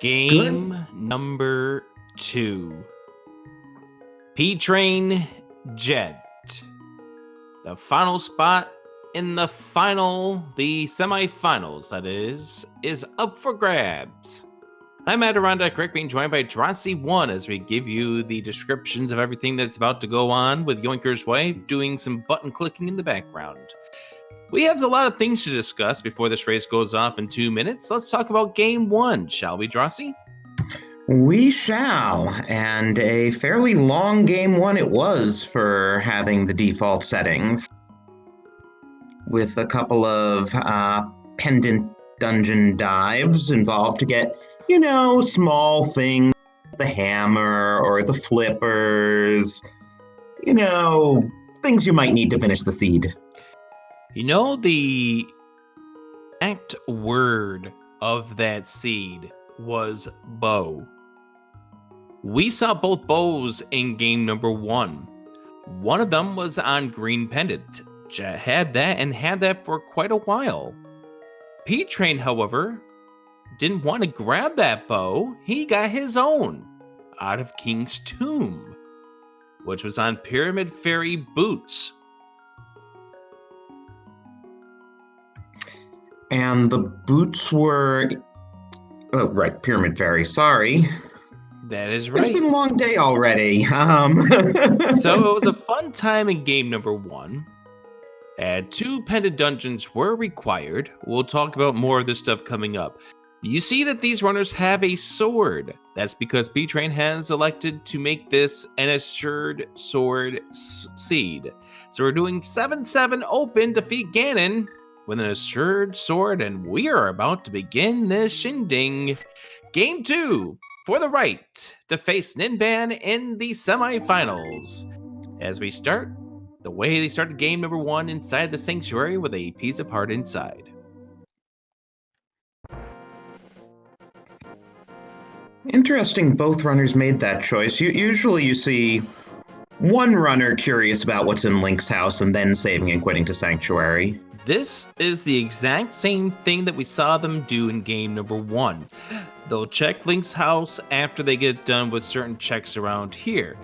Good. Game number 2. P-Train Jet. The final spot in the semifinals, that is up for grabs. I'm Adirondack Rick, being joined by Drosy1 as we give you the descriptions of everything that's about to go on, with Yoinker's wife doing some button clicking in the background. We have a lot of things to discuss before this race goes off in 2 minutes. Let's talk about Game 1, shall we, Drosy? We shall. And a fairly long game one it was for having the default settings, with a couple of pendant dungeon dives involved to get, small things, the hammer or the flippers, things you might need to finish the seed. The exact word of that seed was bow. We saw both bows in game number 1. One of them was on green pendant. Jet had that and had that for quite a while. P-Train, however, didn't want to grab that bow. He got his own out of King's Tomb, which was on Pyramid Fairy boots. And the boots were... Oh, right, Pyramid Fairy, sorry. That is right. It's been a long day already. So it was a fun time in game number 1. 2 pendant dungeons were required. We'll talk about more of this stuff coming up. You see that these runners have a sword. That's because P-Train has elected to make this an assured sword seed. So we're doing 7-7 open, defeat Ganon with an assured sword, and we are about to begin this shindig. Game 2, for the right to face Ninban in the semifinals. As we start, the way they started game number 1 inside the sanctuary with a piece of heart inside. Interesting, both runners made that choice. Usually you see one runner curious about what's in Link's house and then saving and quitting to Sanctuary. This is the exact same thing that we saw them do in game number 1. They'll check Link's house after they get done with certain checks around here.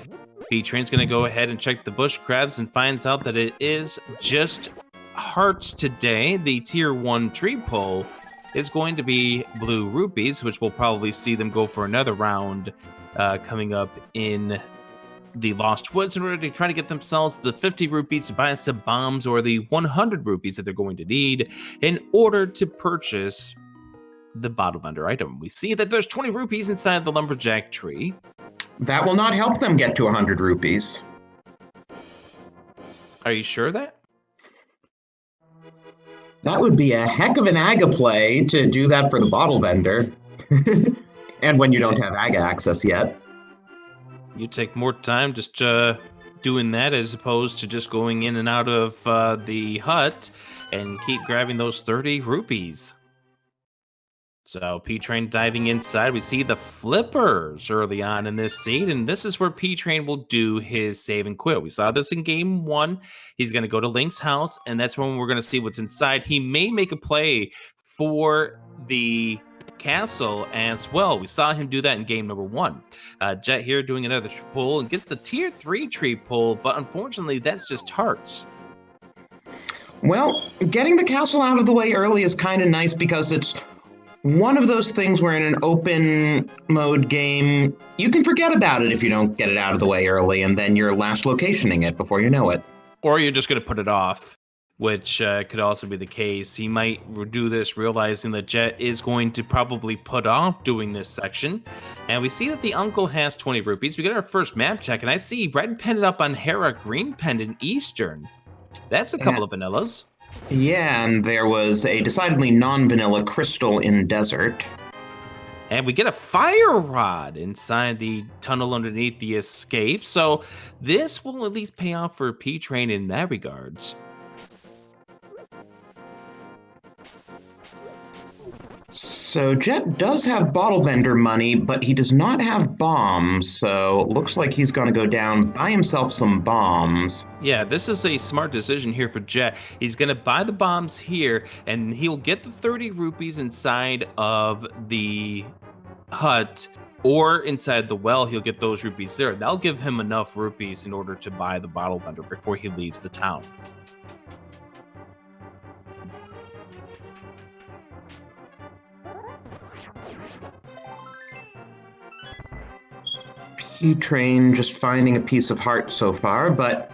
P-Train's going to go ahead and check the bush crabs and finds out that it is just hearts today. The tier 1 tree pull is going to be blue rupees, which we'll probably see them go for another round coming up in the Lost Woods in order to try to get themselves the 50 rupees to buy some bombs, or the 100 rupees that they're going to need in order to purchase the bottle vendor item. We see that there's 20 rupees inside the lumberjack tree. That will not help them get to 100 rupees. Are you sure of that? That would be a heck of an AGA play to do that for the bottle vendor. And when you don't have AGA access yet. You take more time just doing that as opposed to just going in and out of the hut and keep grabbing those 30 rupees. So P-Train diving inside, we see the flippers early on in this seed, and this is where P-Train will do his save and quit. We saw this in game 1. He's going to go to Link's house, and that's when we're going to see what's inside. He may make a play for the castle as well. We saw him do that in game number 1. Jet here doing another pull and gets the tier 3 tree pull, but unfortunately that's just hearts. Well, getting the castle out of the way early is kind of nice because it's one of those things where in an open mode game, you can forget about it if you don't get it out of the way early, and then you're last locationing it before you know it. Or you're just going to put it off, which could also be the case. He might do this realizing that Jet is going to probably put off doing this section. And we see that the uncle has 20 rupees. We get our first map check, and I see red pendant up on Hera, green pendant Eastern. That's a couple of vanillas. Yeah, and there was a decidedly non-vanilla crystal in desert. And we get a fire rod inside the tunnel underneath the escape. So this will at least pay off for P-Train in that regards. So Jet does have bottle vendor money, but he does not have bombs, so it looks like he's going to go down, buy himself some bombs. Yeah, this is a smart decision here for Jet. He's going to buy the bombs here, and he'll get the 30 rupees inside of the hut or inside the well, he'll get those rupees there. That'll give him enough rupees in order to buy the bottle vendor before he leaves the town. P-Train just finding a piece of heart so far, but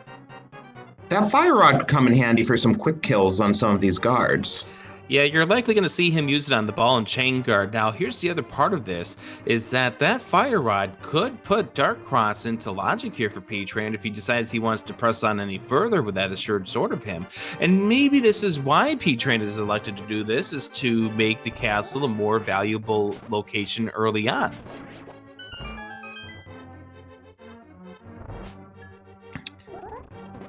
that fire rod could come in handy for some quick kills on some of these guards. Yeah, you're likely going to see him use it on the ball and chain guard. Now, here's the other part of this, is that fire rod could put Dark Cross into logic here for P-Train if he decides he wants to press on any further with that assured sword of him. And maybe this is why P-Train is elected to do this, is to make the castle a more valuable location early on.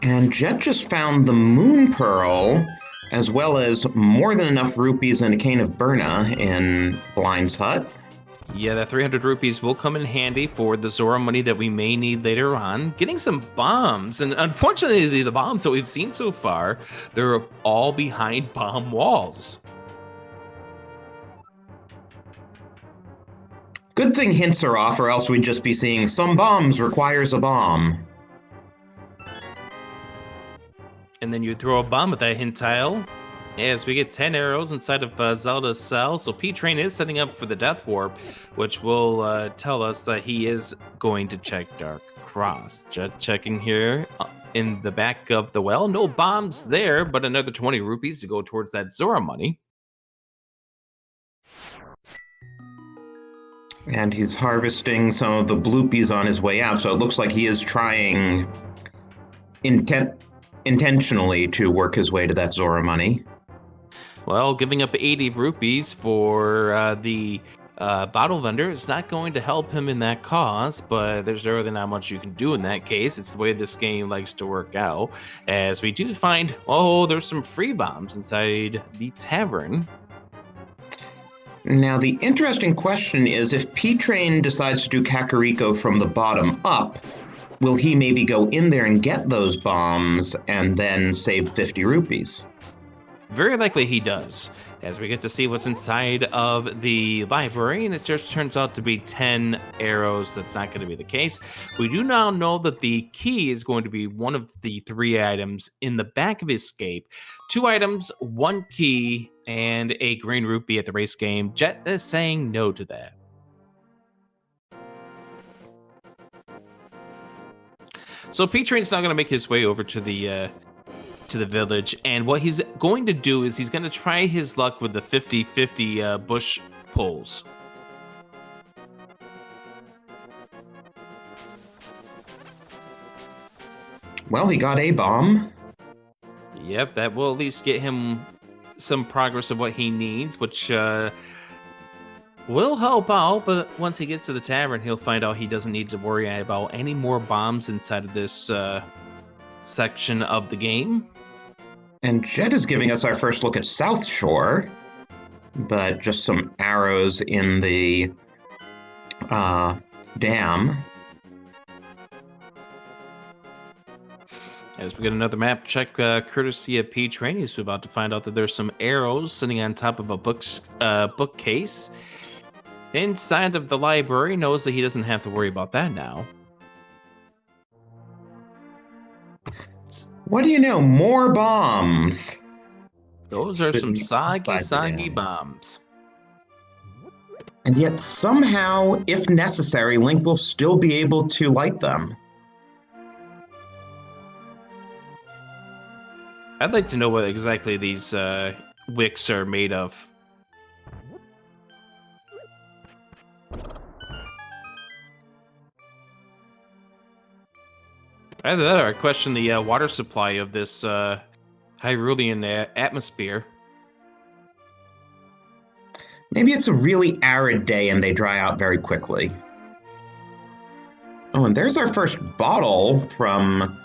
And Jet just found the Moon Pearl, as well as more than enough rupees and a cane of Burna in Blind's hut. Yeah, that 300 rupees will come in handy for the Zora money that we may need later on. Getting some bombs, and unfortunately the bombs that we've seen so far, they're all behind bomb walls. Good thing hints are off, or else we'd just be seeing some bombs requires a bomb. And then you throw a bomb at that hint tile. As we get 10 arrows inside of Zelda's cell, so P-Train is setting up for the Death Warp, which will tell us that he is going to check Dark Cross. Jet checking here in the back of the well. No bombs there, but another 20 rupees to go towards that Zora money. And he's harvesting some of the bloopies on his way out, so it looks like he is trying intentionally to work his way to that Zora money. Well, giving up 80 rupees for the bottle vendor is not going to help him in that cause, but there's really not much you can do in that case. It's the way this game likes to work out, as we do find, there's some free bombs inside the tavern. Now, the interesting question is, if P-Train decides to do Kakariko from the bottom up, will he maybe go in there and get those bombs and then save 50 rupees? Very likely he does, as we get to see what's inside of the library, and it just turns out to be 10 arrows. That's not going to be the case. We do now know that the key is going to be one of the 3 items in the back of Escape. 2 items, 1 key, and a green rupee at the race game. Jet is saying no to that. So P-Train's now going to make his way over to the village, and what he's going to do is he's going to try his luck with the 50-50 bush pulls. Well, he got a bomb. Yep, that will at least get him some progress of what he needs, which will help out, but once he gets to the tavern, he'll find out he doesn't need to worry about any more bombs inside of this section of the game. And Jet is giving us our first look at South Shore, but just some arrows in the dam. As we get another map check, courtesy of P-Train, he's about to find out that there's some arrows sitting on top of a bookcase inside of the library. Knows that he doesn't have to worry about that now. What do you know? More bombs. Those are some soggy bombs. And yet somehow, if necessary, Link will still be able to light them. I'd like to know what exactly these wicks are made of. Either that or I question the water supply of this Hyrulean atmosphere. Maybe it's a really arid day and they dry out very quickly. Oh, and there's our first bottle from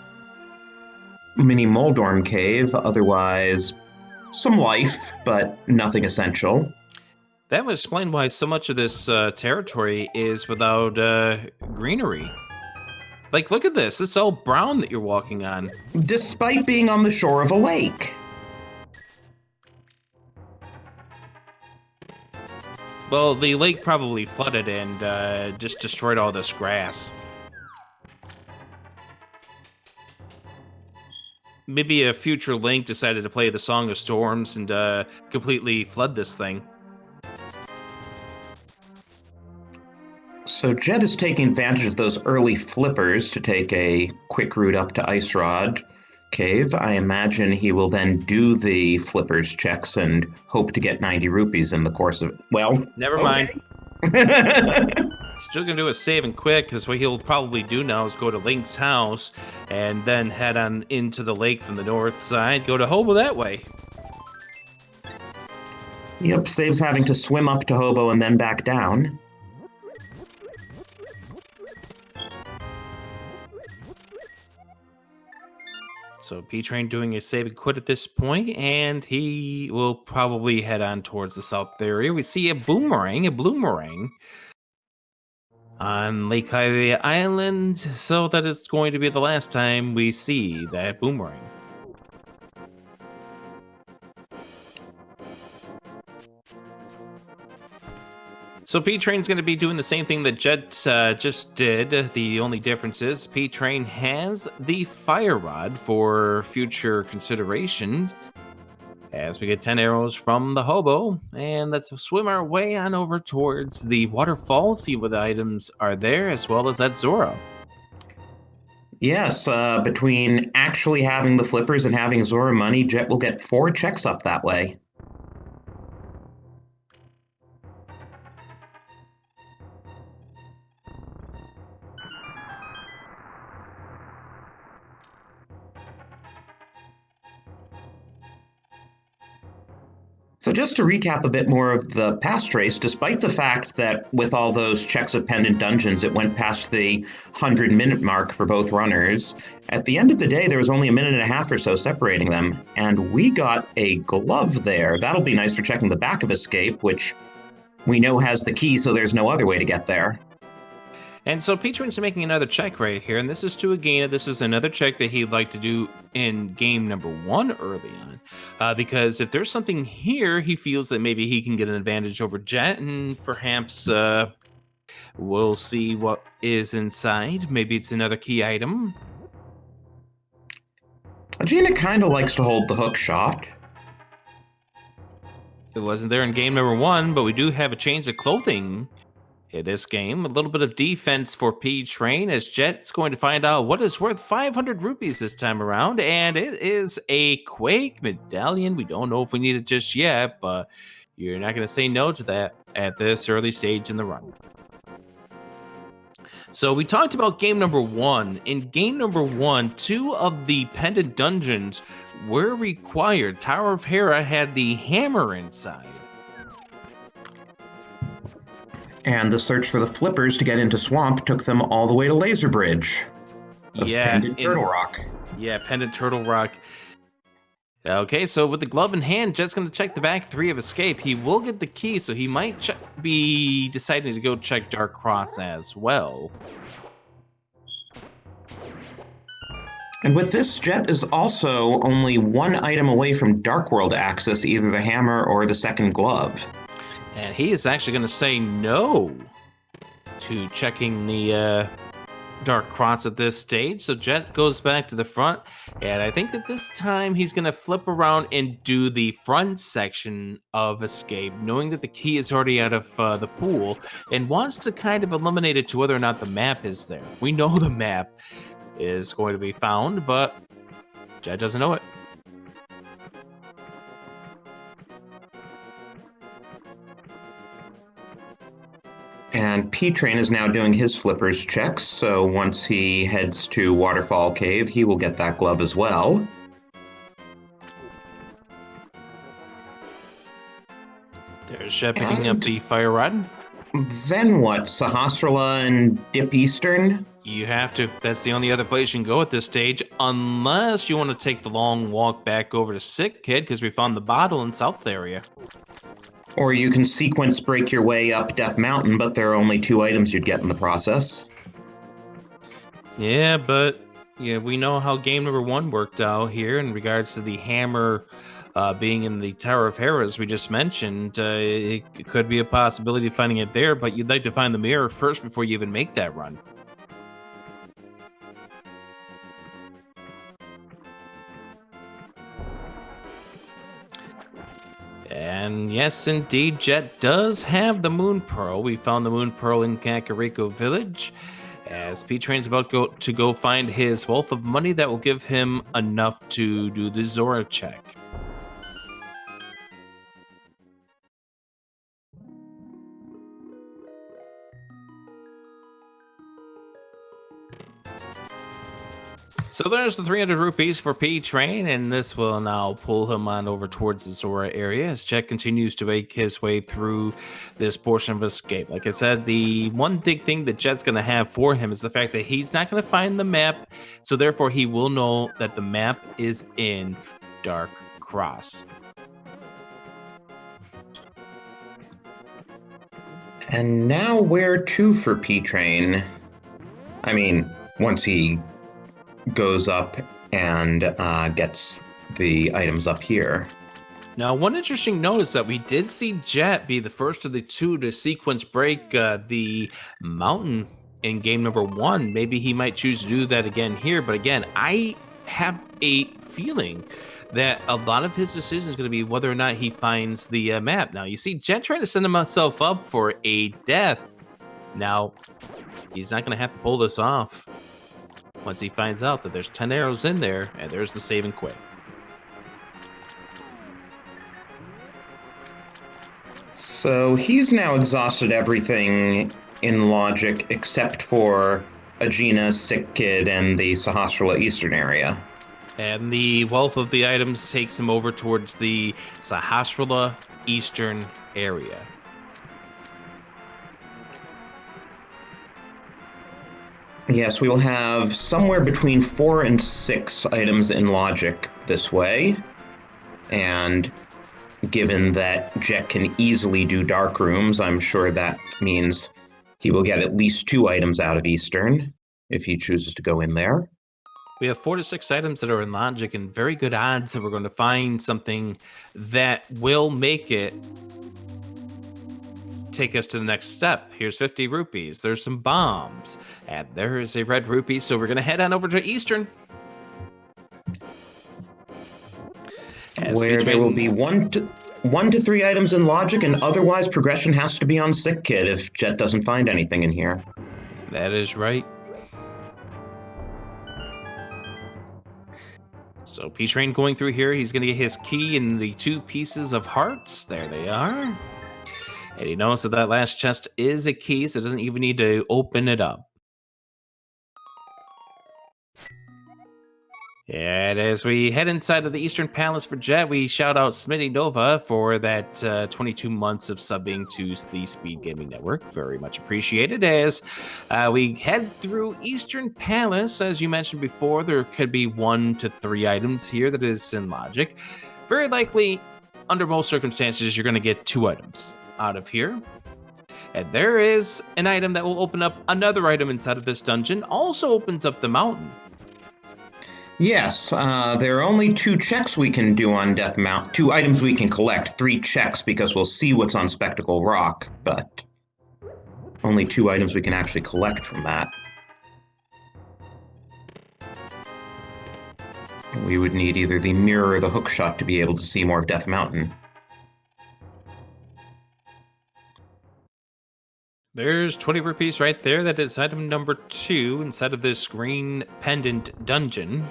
Mini Moldorm Cave. Otherwise, some life, but nothing essential. That would explain why so much of this territory is without greenery. Like, look at this. It's all brown that you're walking on. Despite being on the shore of a lake. Well, the lake probably flooded and just destroyed all this grass. Maybe a future Link decided to play the Song of Storms and completely flood this thing. So Jet is taking advantage of those early flippers to take a quick route up to Ice Rod Cave. I imagine he will then do the flippers checks and hope to get 90 rupees in the course of it. Well, Never mind. Still gonna do a save and quick, because what he'll probably do now is go to Link's house and then head on into the lake from the north side, go to Hobo that way. Yep, saves having to swim up to Hobo and then back down. So P-Train doing a save and quit at this point, and he will probably head on towards the south area. We see a bloomerang on Lake Highway Island, so that is going to be the last time we see that boomerang. So P-Train's going to be doing the same thing that Jet just did. The only difference is P-Train has the fire rod for future considerations. As we get 10 arrows from the Hobo, and let's swim our way on over towards the waterfall, see what items are there, as well as that Zora. Yes, between actually having the flippers and having Zora money, Jet will get 4 checks up that way. So just to recap a bit more of the past race, despite the fact that with all those checks of pendant dungeons, it went past the 100-minute mark for both runners, at the end of the day, there was only a minute and a half or so separating them, and we got a glove there. That'll be nice for checking the back of Escape, which we know has the key, so there's no other way to get there. And so P-Train's making another check right here, and this is to Agena. This is another check that he'd like to do in game number 1 early on, because if there's something here, he feels that maybe he can get an advantage over Jet, and perhaps we'll see what is inside. Maybe it's another key item. Agena kind of likes to hold the hook shot. It wasn't there in game number 1, but we do have a change of clothing in this game. A little bit of defense for P-Train, as Jet's going to find out what is worth 500 rupees this time around, and it is a Quake medallion. We don't know if we need it just yet, but you're not going to say no to that at this early stage in the run. So we talked about game number 1. In game number 1, 2 of the pendant dungeons were required. Tower of Hera had the hammer inside. And the search for the flippers to get into Swamp took them all the way to Laser Bridge. Pendant Turtle Rock. Yeah, Pendant Turtle Rock. Okay, so with the glove in hand, Jet's going to check the back 3 of Escape. He will get the key, so he might be deciding to go check Dark Cross as well. And with this, Jet is also only 1 item away from Dark World access, either the hammer or the second glove. And he is actually going to say no to checking the Dark Cross at this stage. So Jet goes back to the front. And I think that this time he's going to flip around and do the front section of Escape, knowing that the key is already out of the pool, and wants to kind of eliminate it to whether or not the map is there. We know the map is going to be found, but Jet doesn't know it. And P-Train is now doing his flippers checks, so once he heads to Waterfall Cave, he will get that glove as well. There's Jet picking up the fire rod. Then what? Sahasrara and Dip Eastern? You have to. That's the only other place you can go at this stage, unless you want to take the long walk back over to Sick Kid, because we found the bottle in South area. Or you can sequence break your way up Death Mountain, but there are only 2 items you'd get in the process. Yeah, but yeah, we know how game number 1 worked out here in regards to the hammer being in the Tower of Hera, as we just mentioned, it could be a possibility of finding it there, but you'd like to find the mirror first before you even make that run. And yes, indeed, Jet does have the Moon Pearl. We found the Moon Pearl in Kakariko Village. As P-Train's about to go find his wealth of money that will give him enough to do the Zora check. So there's the 300 rupees for P-Train, and this will now pull him on over towards the Zora area as Jet continues to make his way through this portion of escape. Like I said, the one big thing that Jet's going to have for him is the fact that he's not going to find the map, so therefore he will know that the map is in Dark Cross. And now where to for P-Train? I mean, once he goes up and gets the items up here. Now, one interesting note is that we did see Jet be the first of the two to sequence break the mountain in game number 1. Maybe he might choose to do that again here, but again, I have a feeling that a lot of his decision is going to be whether or not he finds the map. Now, you see Jet trying to set himself up for a death. Now, he's not going to have to pull this off once he finds out that there's 10 arrows in there, and there's the save and quit. So he's now exhausted everything in logic except for Agena, Sick Kid, and the Sahasrara Eastern area. And the wealth of the items takes him over towards the Sahasrara Eastern area. Yes, we will have somewhere between 4 and 6 items in logic this way. And given that Jet can easily do dark rooms, I'm sure that means he will get at least 2 items out of Eastern if he chooses to go in there. We have 4 to 6 items that are in logic and very good odds that we're going to find something that will make it take us to the next step. Here's 50 rupees. There's some bombs. And there is a red rupee. So we're going to head on over to Eastern. Where there will be 1 to 3 items in logic, and otherwise progression has to be on Sick Kid if Jet doesn't find anything in here. That is right. So P-Train going through here, he's going to get his key and the 2 pieces of hearts. There they are. And he knows that that last chest is a key, so doesn't even need to open it up. And as we head inside of the Eastern Palace for Jet, we shout out Smitty Nova for that 22 months of subbing to the Speed Gaming Network. Very much appreciated. As we head through Eastern Palace, as you mentioned before, there could be 1 to 3 items here that is in logic. Very likely, under most circumstances, you're going to get 2 items out of here. And there is an item that will open up another item inside of this dungeon. Also opens up the mountain. Yes, there are only 2 checks we can do on Death Mountain. 2 items we can collect, 3 checks because we'll see what's on Spectacle Rock, but only 2 items we can actually collect from that. We would need either the mirror or the hookshot to be able to see more of Death Mountain. There's 20 rupees right there. That is item number 2 inside of this green pendant dungeon.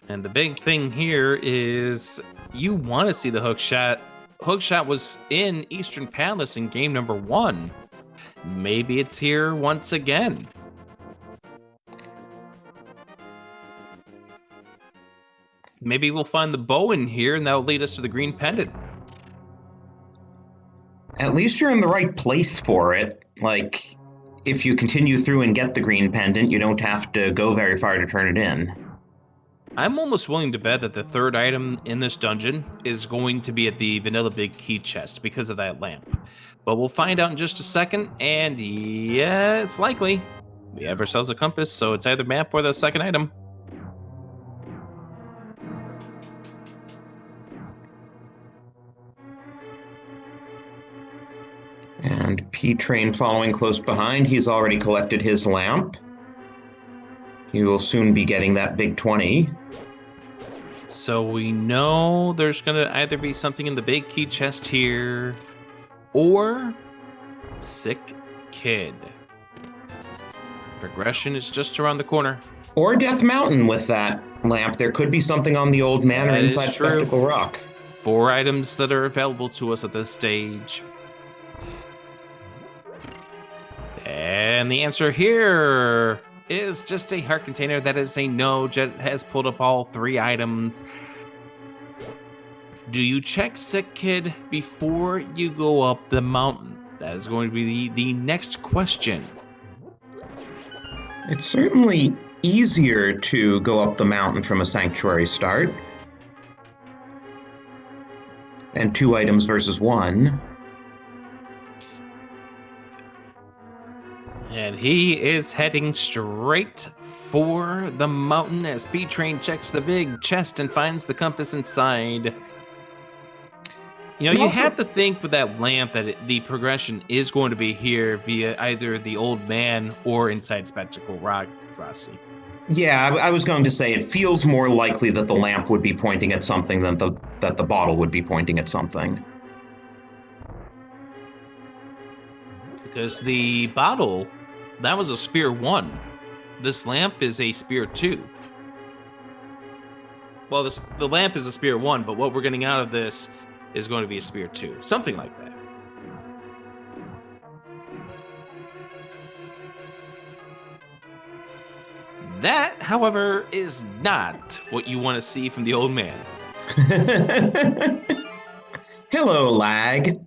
And the big thing here is you want to see the hookshot. Hookshot was in Eastern Palace in game number 1. Maybe it's here once again. Maybe we'll find the bow in here and that'll lead us to the green pendant. At least you're in the right place for it. Like, if you continue through and get the green pendant, you don't have to go very far to turn it in. I'm almost willing to bet that the 3rd item in this dungeon is going to be at the Vanilla Big Key chest because of that lamp. But we'll find out in just a second, and yeah, it's likely. We have ourselves a compass, so it's either map or the 2nd item. And P-Train following close behind. He's already collected his lamp. He will soon be getting that big 20. So we know there's going to either be something in the big key chest here or Sick Kid. Progression is just around the corner. Or Death Mountain with that lamp. There could be something on the old manor That is inside true. Spectacle Rock. 4 items that are available to us at this stage. And the answer here is just a heart container. That is a no. Jet has pulled up all 3 items. Do you check Sick Kid before you go up the mountain? That is going to be the next question. It's certainly easier to go up the mountain from a sanctuary start. And 2 items versus 1. And he is heading straight for the mountain as P-Train checks the big chest and finds the compass inside. You know, you have to think with that lamp that the progression is going to be here via either the old man or inside Spectacle Rock, Rossi. Yeah, I was going to say it feels more likely that the lamp would be pointing at something than that the bottle would be pointing at something. Because the bottle, that was a spear 1. This lamp is a spear 2. Well, the lamp is a spear 1, but what we're getting out of this is going to be a spear 2. Something like that. That, however, is not what you want to see from the old man. Hello, lag.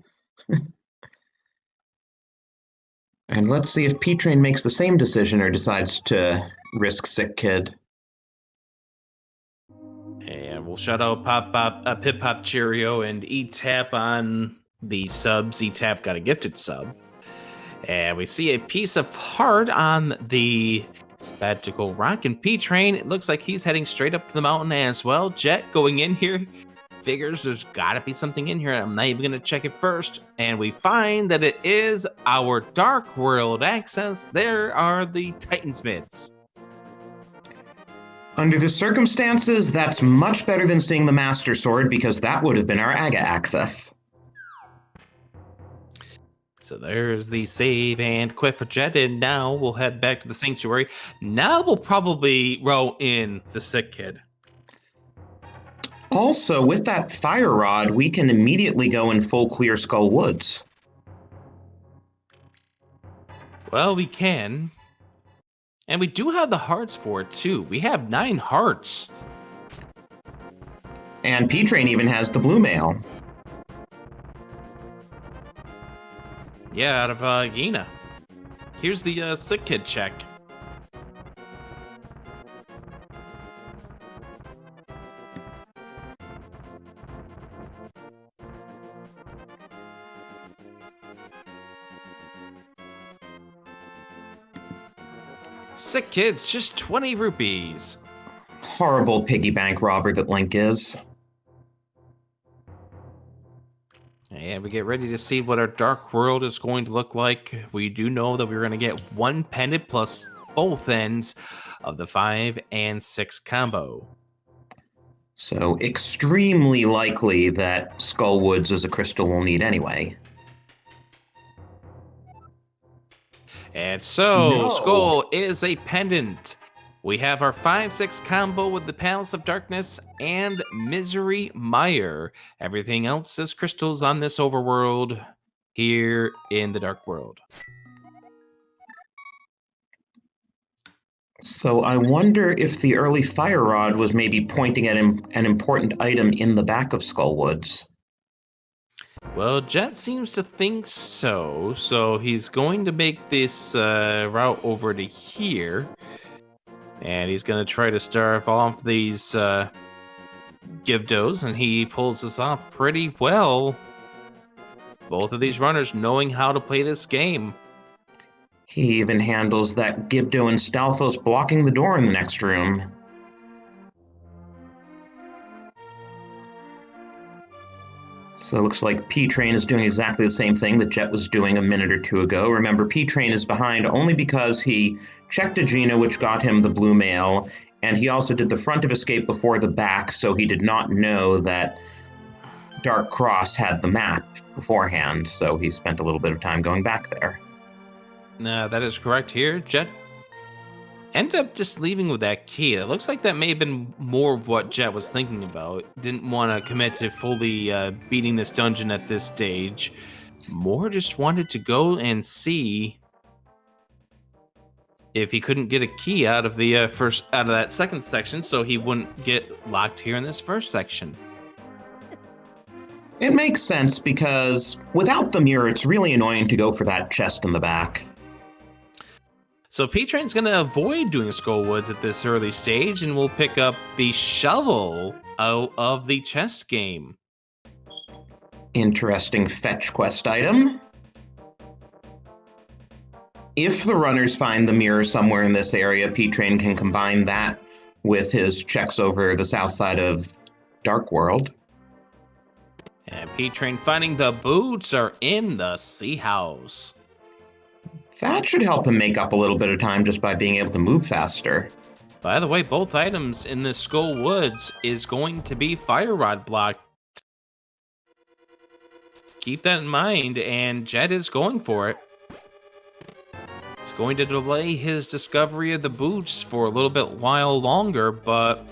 And let's see if P-Train makes the same decision or decides to risk Sick Kid. And we'll shout out Pip Pop Cheerio and E-Tap on the subs. E-Tap got a gifted sub. And we see a piece of heart on the Spectacle Rock, and P-Train, it looks like he's heading straight up the mountain as well. Jet going in here, figures there's gotta be something in here. I'm not even gonna check it first. And we find that it is our Dark World access. There are the Titansmiths. Under the circumstances, that's much better than seeing the Master Sword, because that would have been our Aga access. So there's the save and quit for Jet, and now we'll head back to the Sanctuary. Now we'll probably row in the Sick Kid. Also, with that fire rod, we can immediately go in full Clear Skull Woods. Well, we can. And we do have the hearts for it, too. We have 9 hearts. And P-Train even has the blue mail. Yeah, out of Yena. Here's the Sick Kid check. Sick Kid's just 20 rupees. Horrible piggy bank robber that Link is. And we get ready to see what our Dark World is going to look like. We do know that we're going to get 1 pendant plus both ends of the 5 and 6 combo. So extremely likely that Skull Woods is a crystal we'll need anyway. And so, No. Skull is a pendant. We have our 5-6 combo with the Palace of Darkness and Misery Mire. Everything else is crystals on this overworld here in the Dark World. So I wonder if the early fire rod was maybe pointing at an important item in the back of Skull Woods. Well, Jet seems to think so. So he's going to make this route over to here. And he's going to try to starve off these Gibdos. And he pulls this off pretty well. Both of these runners knowing how to play this game. He even handles that Gibdo and Stalfos blocking the door in the next room. So it looks like P-Train is doing exactly the same thing that Jet was doing a minute or two ago. Remember, P-Train is behind only because he checked Agena, which got him the blue mail, and he also did the front of escape before the back, so he did not know that Dark Cross had the map beforehand, so he spent a little bit of time going back there. That is correct here. Jet ended up just leaving with that key. It looks like that may have been more of what Jet was thinking about. Didn't want to commit to fully beating this dungeon at this stage. More just wanted to go and see if he couldn't get a key out of the out of that second section, so he wouldn't get locked here in this first section. It makes sense because without the mirror, it's really annoying to go for that chest in the back. So P-Train's going to avoid doing Skull Woods at this early stage, and we'll pick up the shovel out of the chest game. Interesting fetch quest item. If the runners find the mirror somewhere in this area, P-Train can combine that with his checks over the south side of Dark World. And P-Train finding the boots are in the Sea House. That should help him make up a little bit of time just by being able to move faster. By the way, both items in the Skull Woods is going to be Fire Rod blocked. Keep that in mind, and Jet is going for it. It's going to delay his discovery of the boots for a little bit while longer, but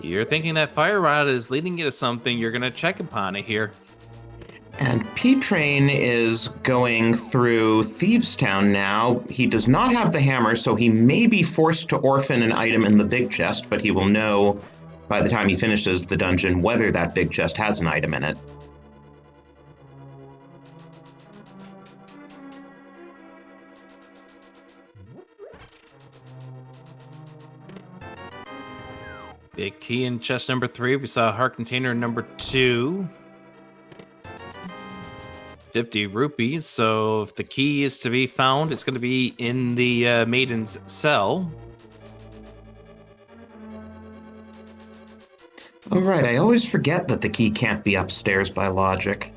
you're thinking that Fire Rod is leading you to something, you're going to check upon it here. And P-Train is going through Thieves Town now. He does not have the hammer, so he may be forced to orphan an item in the big chest, but he will know by the time he finishes the dungeon whether that big chest has an item in it. Big key in chest number 3. We saw heart container number 2. 50 rupees. So if the key is to be found, it's going to be in the maiden's cell. Oh, right. I always forget that the key can't be upstairs by logic.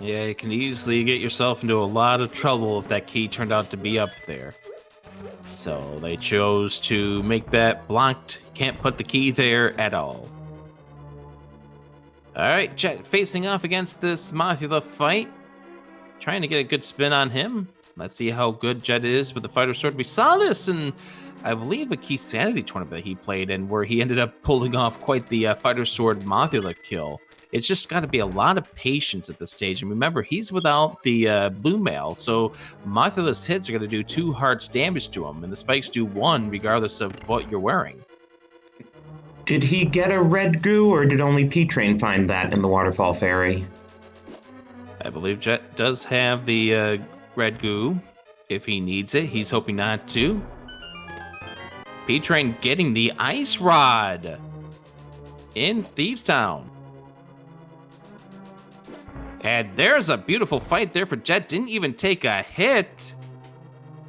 Yeah, you can easily get yourself into a lot of trouble if that key turned out to be up there. So they chose to make that blocked. Can't put the key there at all. All right, Jet facing off against this Mothula fight. Trying to get a good spin on him. Let's see how good Jet is with the fighter sword. We saw this in, I believe, a Key Sanity tournament that he played in, where he ended up pulling off quite the fighter sword Mothula kill. It's just got to be a lot of patience at this stage. And remember, he's without the blue mail, so Mothula's hits are going to do 2 hearts damage to him, and the spikes do 1 regardless of what you're wearing. Did he get a red goo, or did only P-Train find that in the Waterfall Ferry? I believe Jet does have the red goo if he needs it. He's hoping not to. P-Train getting the ice rod in Thieves Town. And there's a beautiful fight there for Jet. Didn't even take a hit.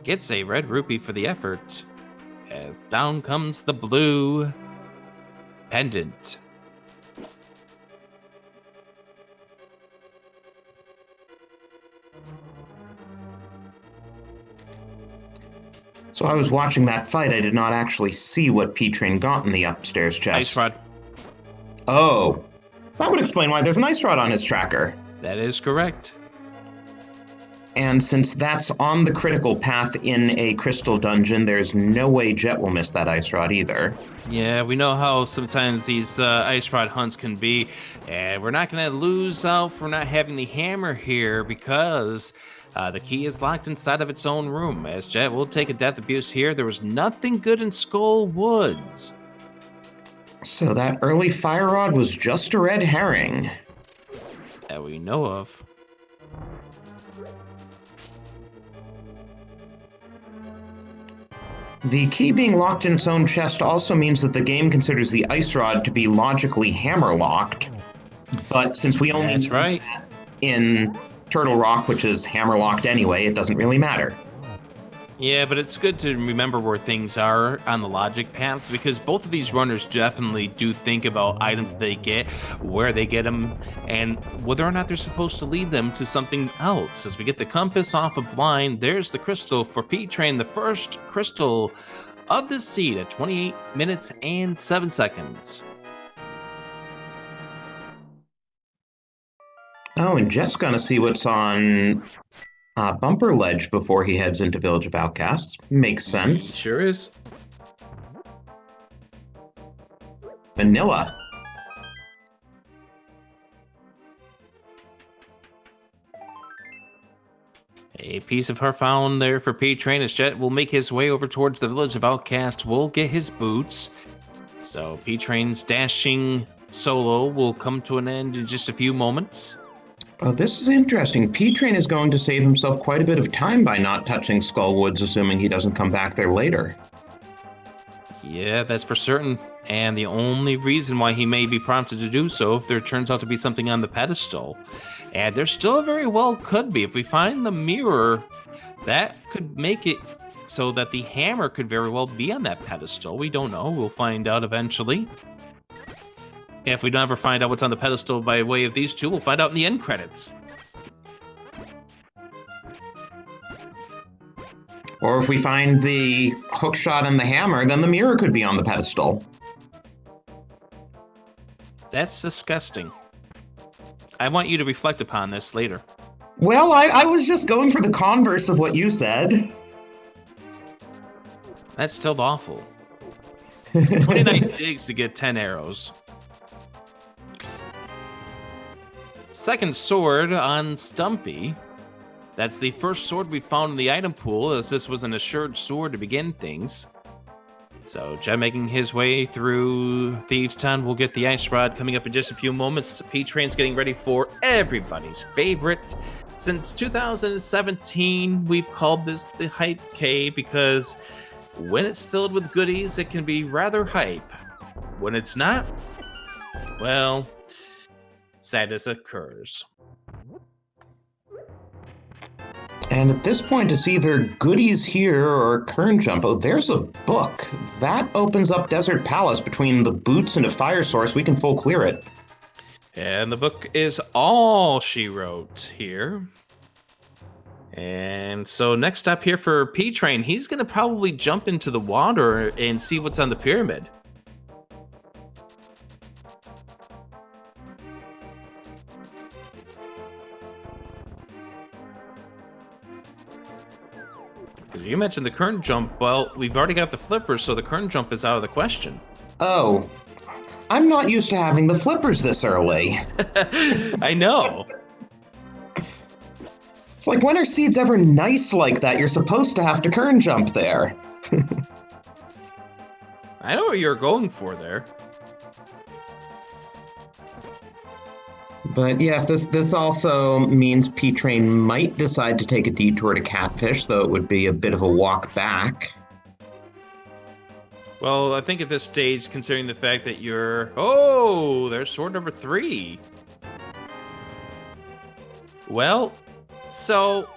Gets a red rupee for the effort. As down comes the blue pendant. So I was watching that fight. I did not actually see what P-Train got in the upstairs chest. Ice rod. Oh, that would explain why there's an ice rod on his tracker. That is correct. And since that's on the critical path in a crystal dungeon, there's no way Jet will miss that ice rod either. Yeah, we know how sometimes these ice rod hunts can be. And we're not going to lose out for not having the hammer here because the key is locked inside of its own room. As Jet will take a death abuse here, there was nothing good in Skull Woods. So that early fire rod was just a red herring. That we know of. The key being locked in its own chest also means that the game considers the ice rod to be logically hammer locked. But since we only That's right. in Turtle Rock, which is hammer locked anyway, it doesn't really matter. Yeah, but it's good to remember where things are on the logic path because both of these runners definitely do think about items they get, where they get them, and whether or not they're supposed to lead them to something else. As we get the compass off of blind, there's the crystal for P-Train, the first crystal of the seed at 28 minutes and 7 seconds. Oh, and Jet's gonna see what's on Bumper Ledge before he heads into Village of Outcasts. Makes He sense. sure is. Vanilla. A piece of her found there for P-Train as Jet will make his way over towards the Village of Outcast, will get his boots. So P-Train's dashing solo will come to an end in just a few moments. Oh, this is interesting. P-Train is going to save himself quite a bit of time by not touching Skull Woods, assuming he doesn't come back there later. Yeah, that's for certain. And the only reason why he may be prompted to do so if there turns out to be something on the pedestal. And there still very well could be. If we find the mirror, that could make it so that the hammer could very well be on that pedestal. We don't know. We'll find out eventually. If we don't ever find out what's on the pedestal by way of these two, we'll find out in the end credits. Or if we find the hook shot and the hammer, then the mirror could be on the pedestal. That's disgusting. I want you to reflect upon this later. Well, I was just going for the converse of what you said. That's still awful. 29 digs to get 10 arrows. Second sword on Stumpy. That's the first sword we found in the item pool, as this was an assured sword to begin things. So Jet making his way through Thieves' Town. We'll get the ice rod coming up in just a few moments. P-Train's getting ready for everybody's favorite. Since 2017, we've called this the Hype Cave because when it's filled with goodies, it can be rather hype. When it's not, well, sadness occurs. And at this point, it's either goodies here or Kern Jump. Oh, there's a book. That opens up Desert Palace between the boots and a fire source. We can full clear it. And the book is all she wrote here. And so next up here for P-Train, he's going to probably jump into the water and see what's on the pyramid. Because you mentioned the current jump. Well, we've already got the flippers, so the current jump is out of the question. Oh, I'm not used to having the flippers this early. I know. It's like, when are seeds ever nice like that? You're supposed to have to Kern Jump there. I know what you're going for there. But yes, this also means P-Train might decide to take a detour to Catfish, though it would be a bit of a walk back. Well, I think at this stage, considering the fact that you're... Oh, there's sword number 3. Well, so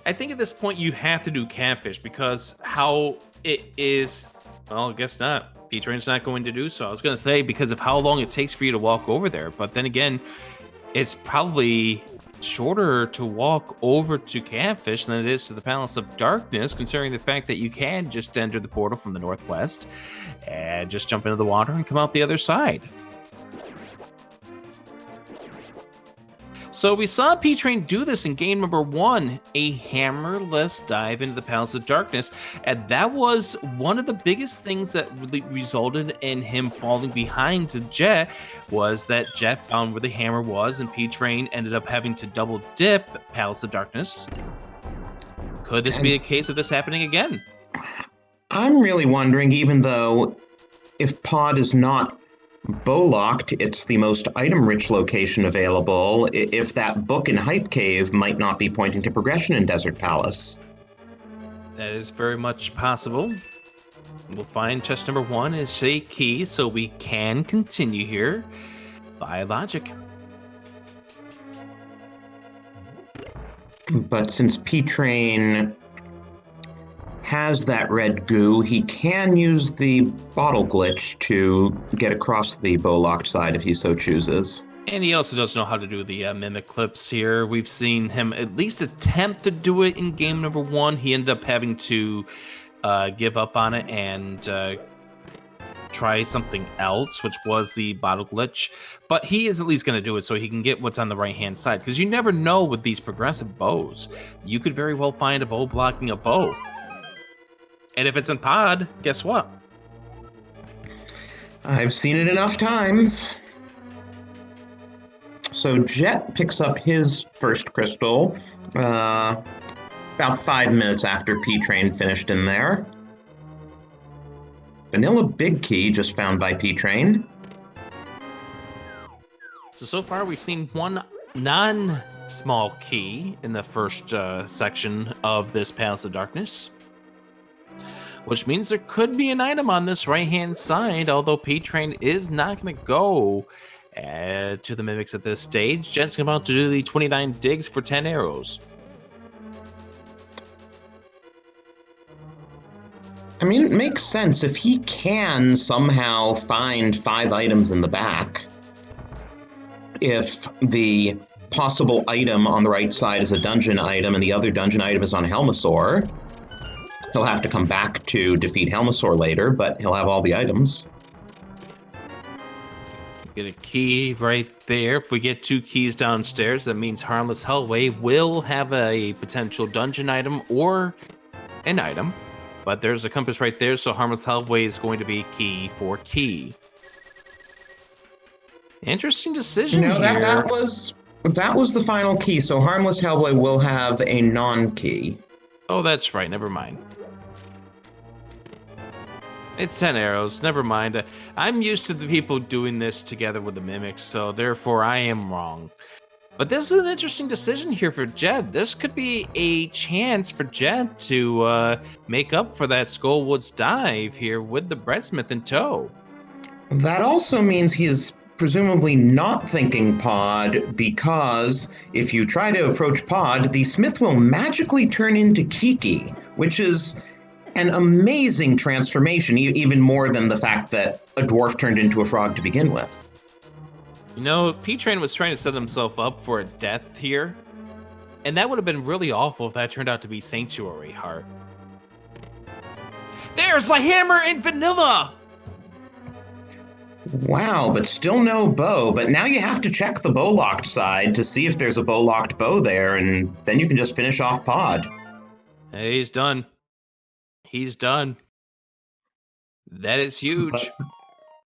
I think at this point you have to do Catfish because how it is... Well, I guess not. P-Train's not going to do so. I was going to say because of how long it takes for you to walk over there. But then again, it's probably shorter to walk over to Catfish than it is to the Palace of Darkness, considering the fact that you can just enter the portal from the northwest and just jump into the water and come out the other side. So we saw P-Train do this in game number 1, a hammerless dive into the Palace of Darkness, and that was one of the biggest things that really resulted in him falling behind to Jet, was that Jet found where the hammer was, and P-Train ended up having to double dip Palace of Darkness. Could this be a case of this happening again? I'm really wondering, even though if Pod is not bow-locked, it's the most item-rich location available, if that book in Hype Cave might not be pointing to progression in Desert Palace. That is very much possible. We'll find chest number 1 is a key, so we can continue here by logic. But since P-Train has that red goo, he can use the bottle glitch to get across the bow-locked side if he so chooses. And he also does know how to do the mimic clips here. We've seen him at least attempt to do it in game number 1. He ended up having to give up on it and try something else, which was the bottle glitch. But he is at least going to do it so he can get what's on the right-hand side. Because you never know with these progressive bows. You could very well find a bow blocking a bow. And if it's in pod, guess what? I've seen it enough times. So Jet picks up his first crystal about 5 minutes after P-Train finished in there. Vanilla Big Key just found by P-Train. So far we've seen one non-small key in the first section of this Palace of Darkness. Which means there could be an item on this right-hand side, although P-Train is not going to go to the Mimics at this stage. Jet's about to do the 29 digs for 10 arrows. I mean, it makes sense if he can somehow find 5 items in the back. If the possible item on the right side is a dungeon item and the other dungeon item is on Helmasaur, he'll have to come back to defeat Helmasaur later, but he'll have all the items. Get a key right there. If we get 2 keys downstairs, that means Harmless Hellway will have a potential dungeon item or an item. But there's a compass right there, so Harmless Hellway is going to be key for key. Interesting decision here. That was the final key, so Harmless Hellway will have a non-key. Oh, that's right. Never mind. It's 10 arrows. Never mind. I'm used to the people doing this together with the Mimics, so therefore I am wrong. But this is an interesting decision here for Jet. This could be a chance for Jet to make up for that Skullwoods dive here with the Breadsmith in tow. That also means he is presumably not thinking pod, because if you try to approach pod, the Smith will magically turn into Kiki, which is an amazing transformation, even more than the fact that a dwarf turned into a frog to begin with. You know, P-Train was trying to set himself up for a death here, and that would have been really awful if that turned out to be Sanctuary Heart. There's a hammer in vanilla! Wow, but still no bow. But now you have to check the bow-locked side to see if there's a bow-locked bow there, and then you can just finish off pod. Hey, he's done. He's done. That is huge.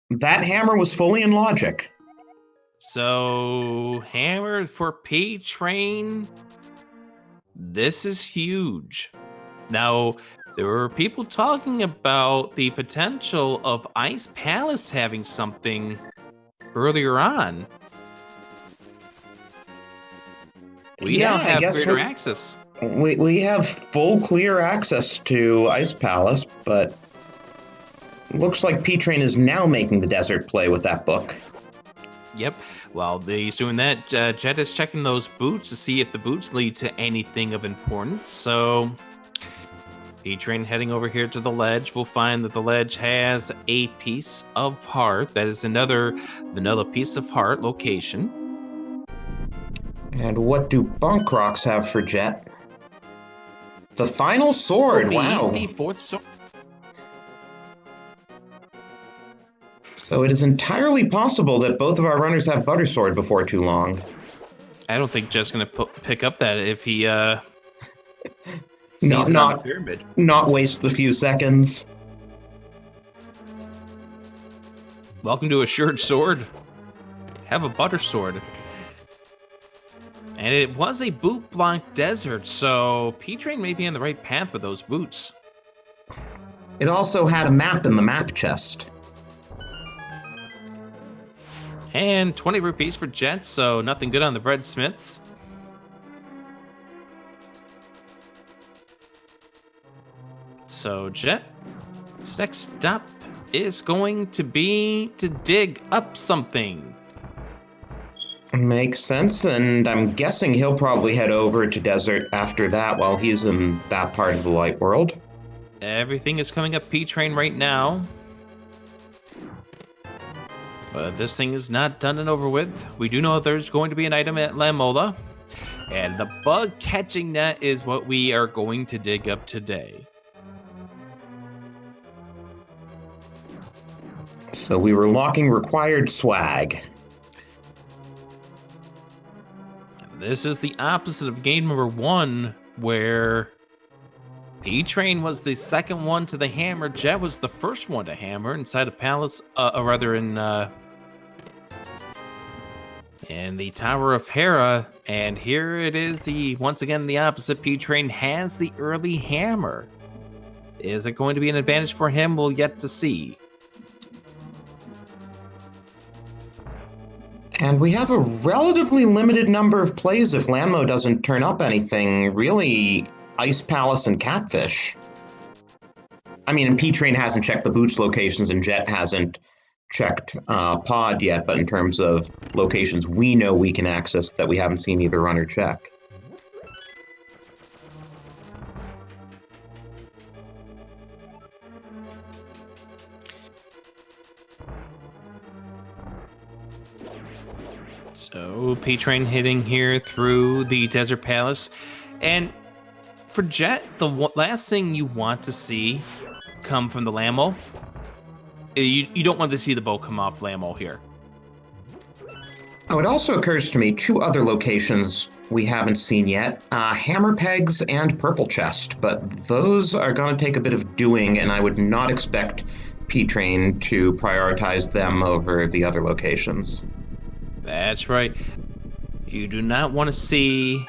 But that hammer was fully in logic. So, hammer for P-Train. This is huge. Now, there were people talking about the potential of Ice Palace having something earlier on. We now have greater access. We have full clear access to Ice Palace, but looks like P-Train is now making the desert play with that book. Yep. While he's doing that, Jet is checking those boots to see if the boots lead to anything of importance. So, P-Train heading over here to the ledge. We'll find that the ledge has a piece of heart. That is another vanilla piece of heart location. And what do Bunk Rocks have for Jet? The final sword. Wow. The 4th sword. So it is entirely possible that both of our runners have Butter Sword before too long. I don't think Jet's going to pick up that if he sees it on the pyramid. Not waste the few seconds. Welcome to Assured Sword. Have a Butter Sword. And it was a boot block desert, so P-Train may be on the right path with those boots. It also had a map in the map chest. And 20 rupees for Jet, so nothing good on the Breadsmiths. So Jet's next stop is going to be to dig up something. Makes sense, and I'm guessing he'll probably head over to desert after that while he's in that part of the light world. Everything is coming up P-Train right now. But this thing is not done and over with. We do know there's going to be an item at Lamola. And the bug catching net is what we are going to dig up today. So we were locking required swag. This is the opposite of game number 1, where P-Train was the second one to the hammer. Jet was the first one to hammer inside a palace, in the Tower of Hera. And here it is, once again the opposite. P-Train has the early hammer. Is it going to be an advantage for him? We'll yet to see. And we have a relatively limited number of plays if Lanmo doesn't turn up anything. Really, Ice Palace and Catfish. I mean, and P-Train hasn't checked the Boots locations and Jet hasn't checked Pod yet, but in terms of locations we know we can access that we haven't seen either run or check. So P-Train hitting here through the Desert Palace. And for Jet, the last thing you want to see come from the Lamo, you don't want to see the bow come off Lamo here. Oh, it also occurs to me 2 other locations we haven't seen yet, Hammer Pegs and Purple Chest, but those are going to take a bit of doing, and I would not expect P-Train to prioritize them over the other locations. That's right. You do not want to see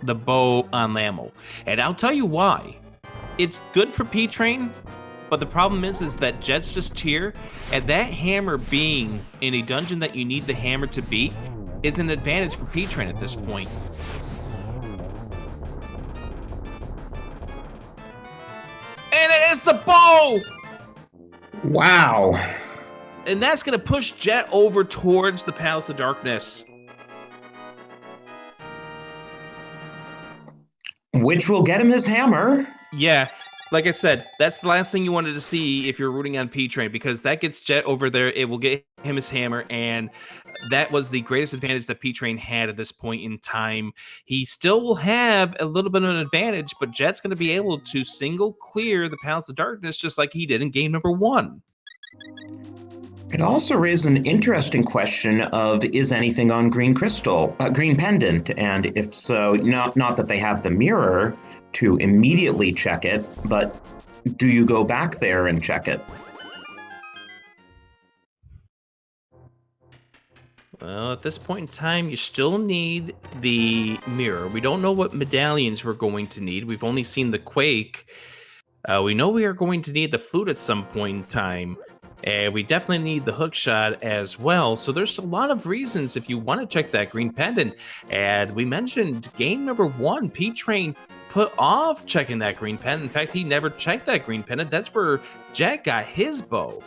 the bow on Lamo. And I'll tell you why. It's good for P-Train, but the problem is that Jet's just here, and that hammer being in a dungeon that you need the hammer to beat is an advantage for P-Train at this point. And it is the bow! Wow. And that's going to push Jet over towards the Palace of Darkness. Which will get him his hammer. Yeah, like I said, that's the last thing you wanted to see if you're rooting on P-Train, because that gets Jet over there. It will get him his hammer, and that was the greatest advantage that P-Train had at this point in time. He still will have a little bit of an advantage, but Jet's going to be able to single clear the Palace of Darkness just like he did in game number 1. It also raises an interesting question of, is anything on Green Crystal, Green Pendant? And if so, not that they have the mirror to immediately check it, but do you go back there and check it? Well, at this point in time, you still need the mirror. We don't know what medallions we're going to need. We've only seen the Quake. We know we are going to need the flute at some point in time. And we definitely need the hook shot as well. So there's a lot of reasons if you want to check that green pendant. And we mentioned game number 1, P-Train put off checking that green pendant. In fact, he never checked that green pendant. That's where Jet got his bow.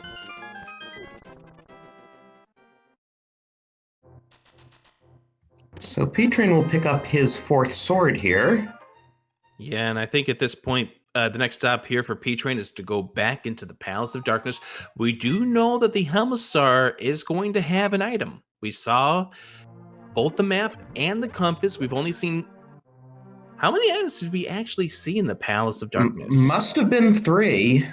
So P-Train will pick up his 4th sword here. Yeah, and I think at this point, the next stop here for P-Train is to go back into the Palace of Darkness. We do know that the Helmsar is going to have an item. We saw both the map and the compass. We've only seen... How many items did we actually see in the Palace of Darkness? Must have been 3,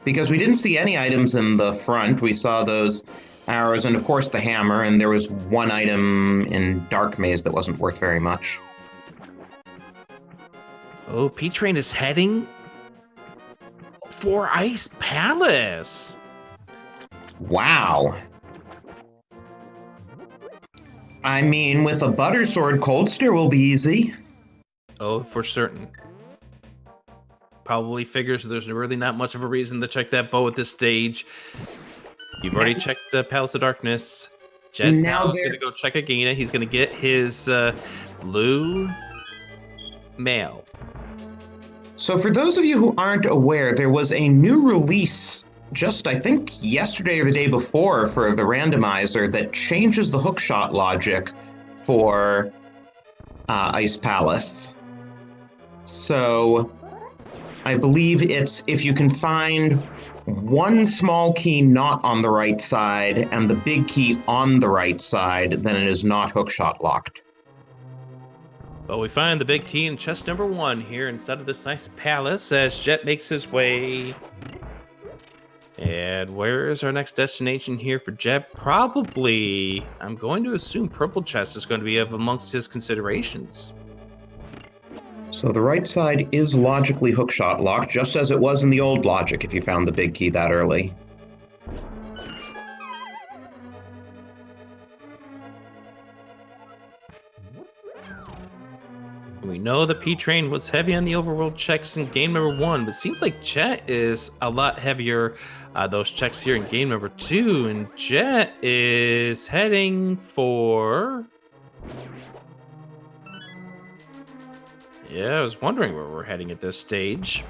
because we didn't see any items in the front. We saw those arrows and, of course, the hammer, and there was 1 item in Dark Maze that wasn't worth very much. Oh, P-Train is heading for Ice Palace. Wow. I mean, with a butter sword, Cold Steer will be easy. Oh, for certain. Probably figures there's really not much of a reason to check that bow at this stage. You've already checked the Palace of Darkness. Jet now is going to go check Agena. He's going to get his blue mail. So for those of you who aren't aware, there was a new release just, I think, yesterday or the day before for the Randomizer that changes the hookshot logic for Ice Palace. So I believe it's if you can find one small key not on the right side and the big key on the right side, then it is not hookshot locked. But we find the big key in chest number 1 here inside of this nice palace as Jet makes his way. And where is our next destination here for Jet? Probably, I'm going to assume purple chest is going to be amongst his considerations. So the right side is logically hookshot locked, just as it was in the old logic if you found the big key that early. We know the P-Train was heavy on the overworld checks in game number 1, but seems like Jet is a lot heavier those checks here in game number 2, and Jet is heading for... Yeah, I was wondering where we're heading at this stage.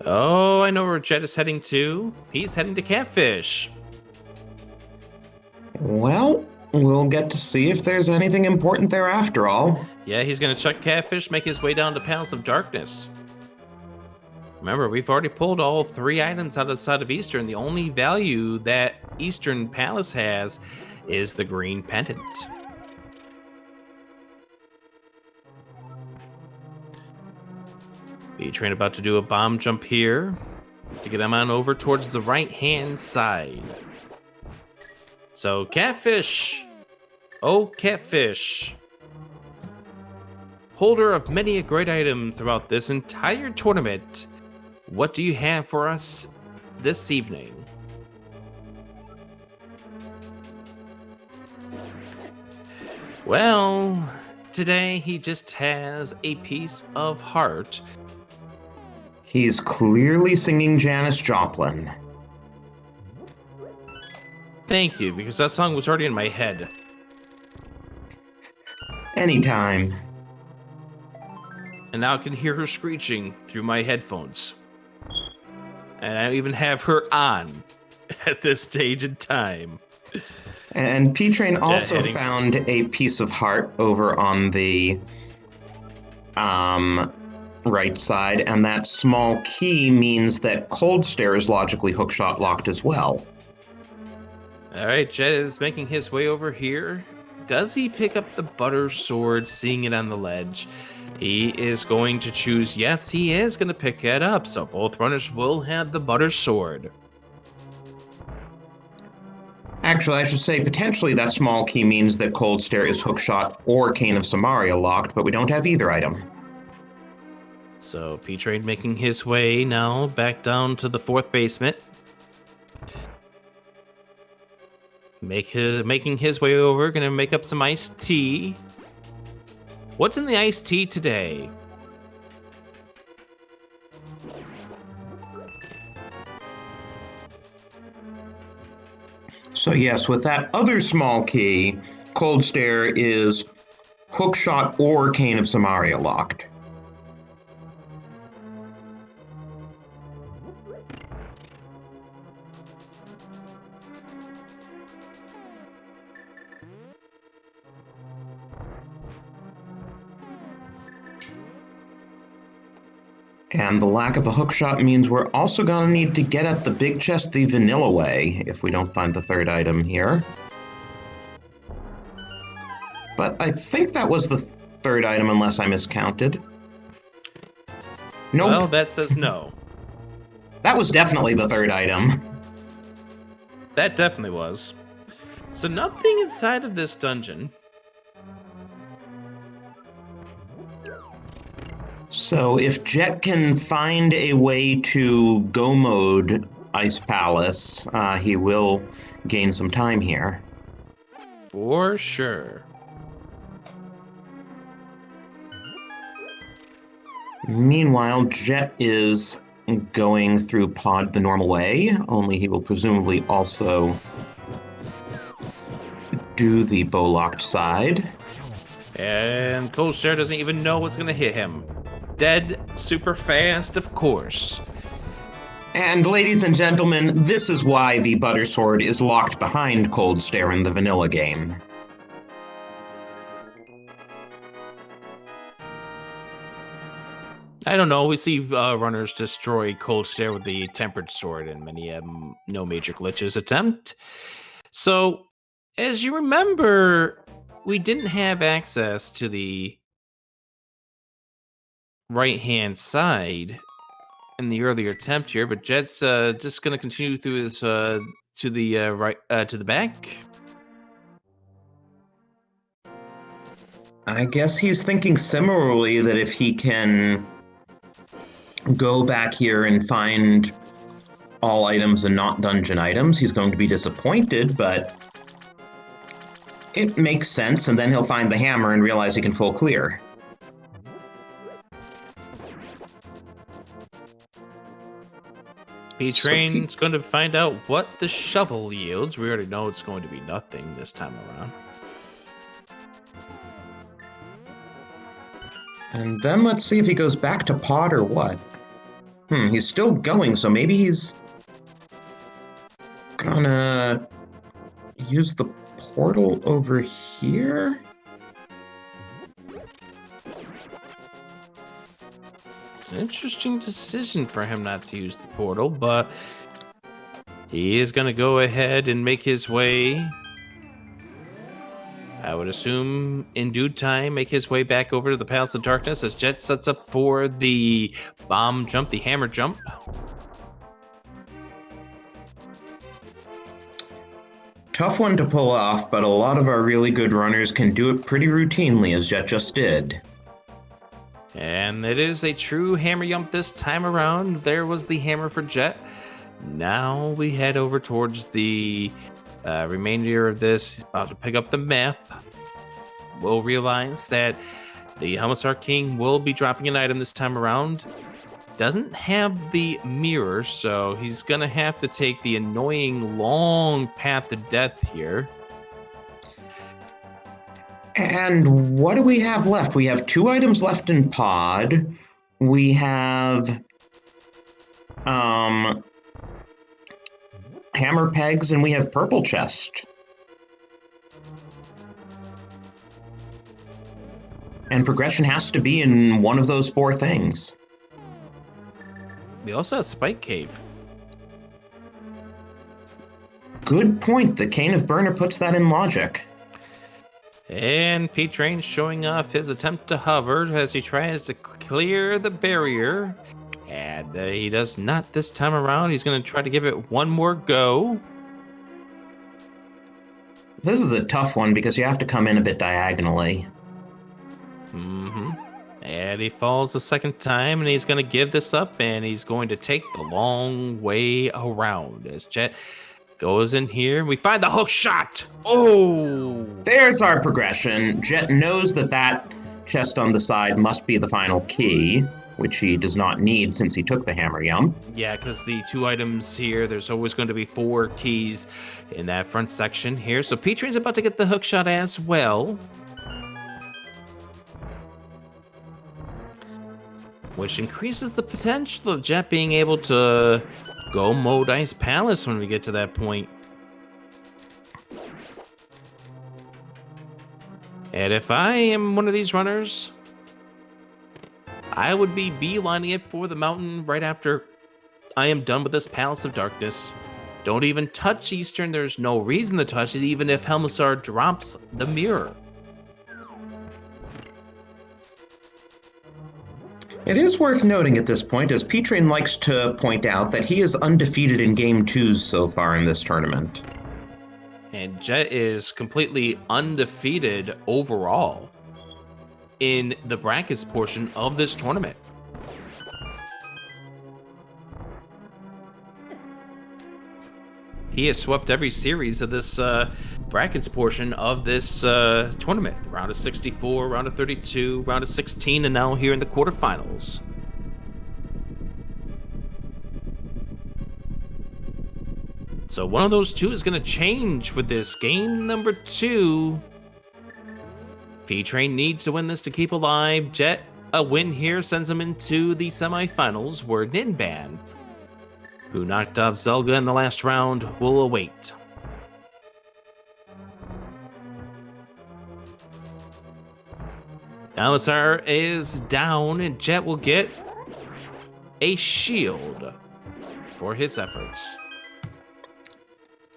Oh, I know where Jet is heading to. He's heading to Catfish. Well, we'll get to see if there's anything important there after all. Yeah, he's going to chuck Catfish, make his way down to Palace of Darkness. Remember, we've already pulled all 3 items out of the side of Eastern. The only value that Eastern Palace has is the green pendant. B-Train about to do a bomb jump here to get him on over towards the right-hand side. So, Catfish. Oh, Catfish. Holder of many a great item throughout this entire tournament. What do you have for us this evening? Well, today he just has a piece of heart. He's clearly singing Janis Joplin. Thank you, because that song was already in my head. Anytime. And now I can hear her screeching through my headphones. And I even have her on at this stage in time. And P-Train also found a piece of heart over on the right side, and that small key means that Cold Stare is logically hookshot locked as well. All right, Jet is making his way over here. Does he pick up the butter sword, seeing it on the ledge? He is going to choose, yes, he is going to pick it up. So both runners will have the butter sword. Actually, I should say potentially that small key means that Cold Stare is hookshot or Cane of Samaria locked, but we don't have either item. So P-Train making his way now back down to the 4th basement. Making his way over, gonna make up some iced tea. What's in the iced tea today? So yes, with that other small key, Cold Stare is hookshot or Cane of Samaria locked. And the lack of a hookshot means we're also going to need to get at the big chest the vanilla way if we don't find the 3rd item here. But I think that was the 3rd item unless I miscounted. Nope. Well, that says no. That was definitely the 3rd item. That definitely was. So nothing inside of this dungeon. So if Jet can find a way to go mode Ice Palace, he will gain some time here. For sure. Meanwhile, Jet is going through Pod the normal way, only he will presumably also do the bow-locked side. And Cold Stare doesn't even know what's going to hit him. Dead super fast, of course. And ladies and gentlemen, this is why the Butter Sword is locked behind Cold Stare in the vanilla game. I don't know. We see runners destroy Cold Stare with the Tempered Sword, and many no major glitches attempt. So, as you remember, we didn't have access to the right-hand side in the earlier attempt here, but Jet's just going to continue through his to the right to the back. I guess he's thinking similarly that if he can go back here and find all items and not dungeon items, he's going to be disappointed, but it makes sense, and then he'll find the hammer and realize he can full clear. P-Train's going to find out what the shovel yields. We already know it's going to be nothing this time around. And then let's see if he goes back to pod or what. He's still going, so maybe he's gonna use the portal over here? It's an interesting decision for him not to use the portal, but he is going to go ahead and make his way, I would assume in due time, make his way back over to the Palace of Darkness as Jet sets up for the bomb jump, the hammer jump. Tough one to pull off, but a lot of our really good runners can do it pretty routinely, as Jet just did. And it is a true hammer jump this time around. There was the hammer for Jet. Now we head over towards the remainder of this, about to pick up the map. We'll realize that the Homicide King will be dropping an item this time around. Doesn't have the mirror, so he's gonna have to take the annoying long path to death here. And what do we have left? We have 2 items left in pod. We have hammer pegs, and we have purple chest. And progression has to be in one of those 4 things. We also have Spike Cave. Good point. The Cane of Burner puts that in logic. And P-Train showing off his attempt to hover as he tries to clear the barrier. And he does not this time around. He's going to try to give it one more go. This is a tough one because you have to come in a bit diagonally. And he falls the second time, and he's going to give this up, and he's going to take the long way around as Jet goes in here. We find the hook shot. Oh! There's our progression. Jet knows that that chest on the side must be the final key, which he does not need since he took the hammer jump. Yeah, because the 2 items here, there's always going to be 4 keys in that front section here. So P-Train's about to get the hook shot as well, which increases the potential of Jet being able to go mode Ice Palace when we get to that point. And if I am one of these runners, I would be beelining it for the mountain right after I am done with this Palace of Darkness. Don't even touch Eastern. There's no reason to touch it, even if Helmsar drops the mirror. It is worth noting at this point, as P-Train likes to point out, that he is undefeated in Game 2s so far in this tournament. And Jet is completely undefeated overall in the brackets portion of this tournament. He has swept every series of this brackets portion of this tournament. Round of 64, round of 32, round of 16, and now here in the quarterfinals. So one of those 2 is going to change with this game number 2. P-Train needs to win this to keep alive. Jet, a win here sends him into the semifinals, where Ninban, who knocked off Zelda in the last round, will await. Alistar is down, and Jet will get a shield for his efforts.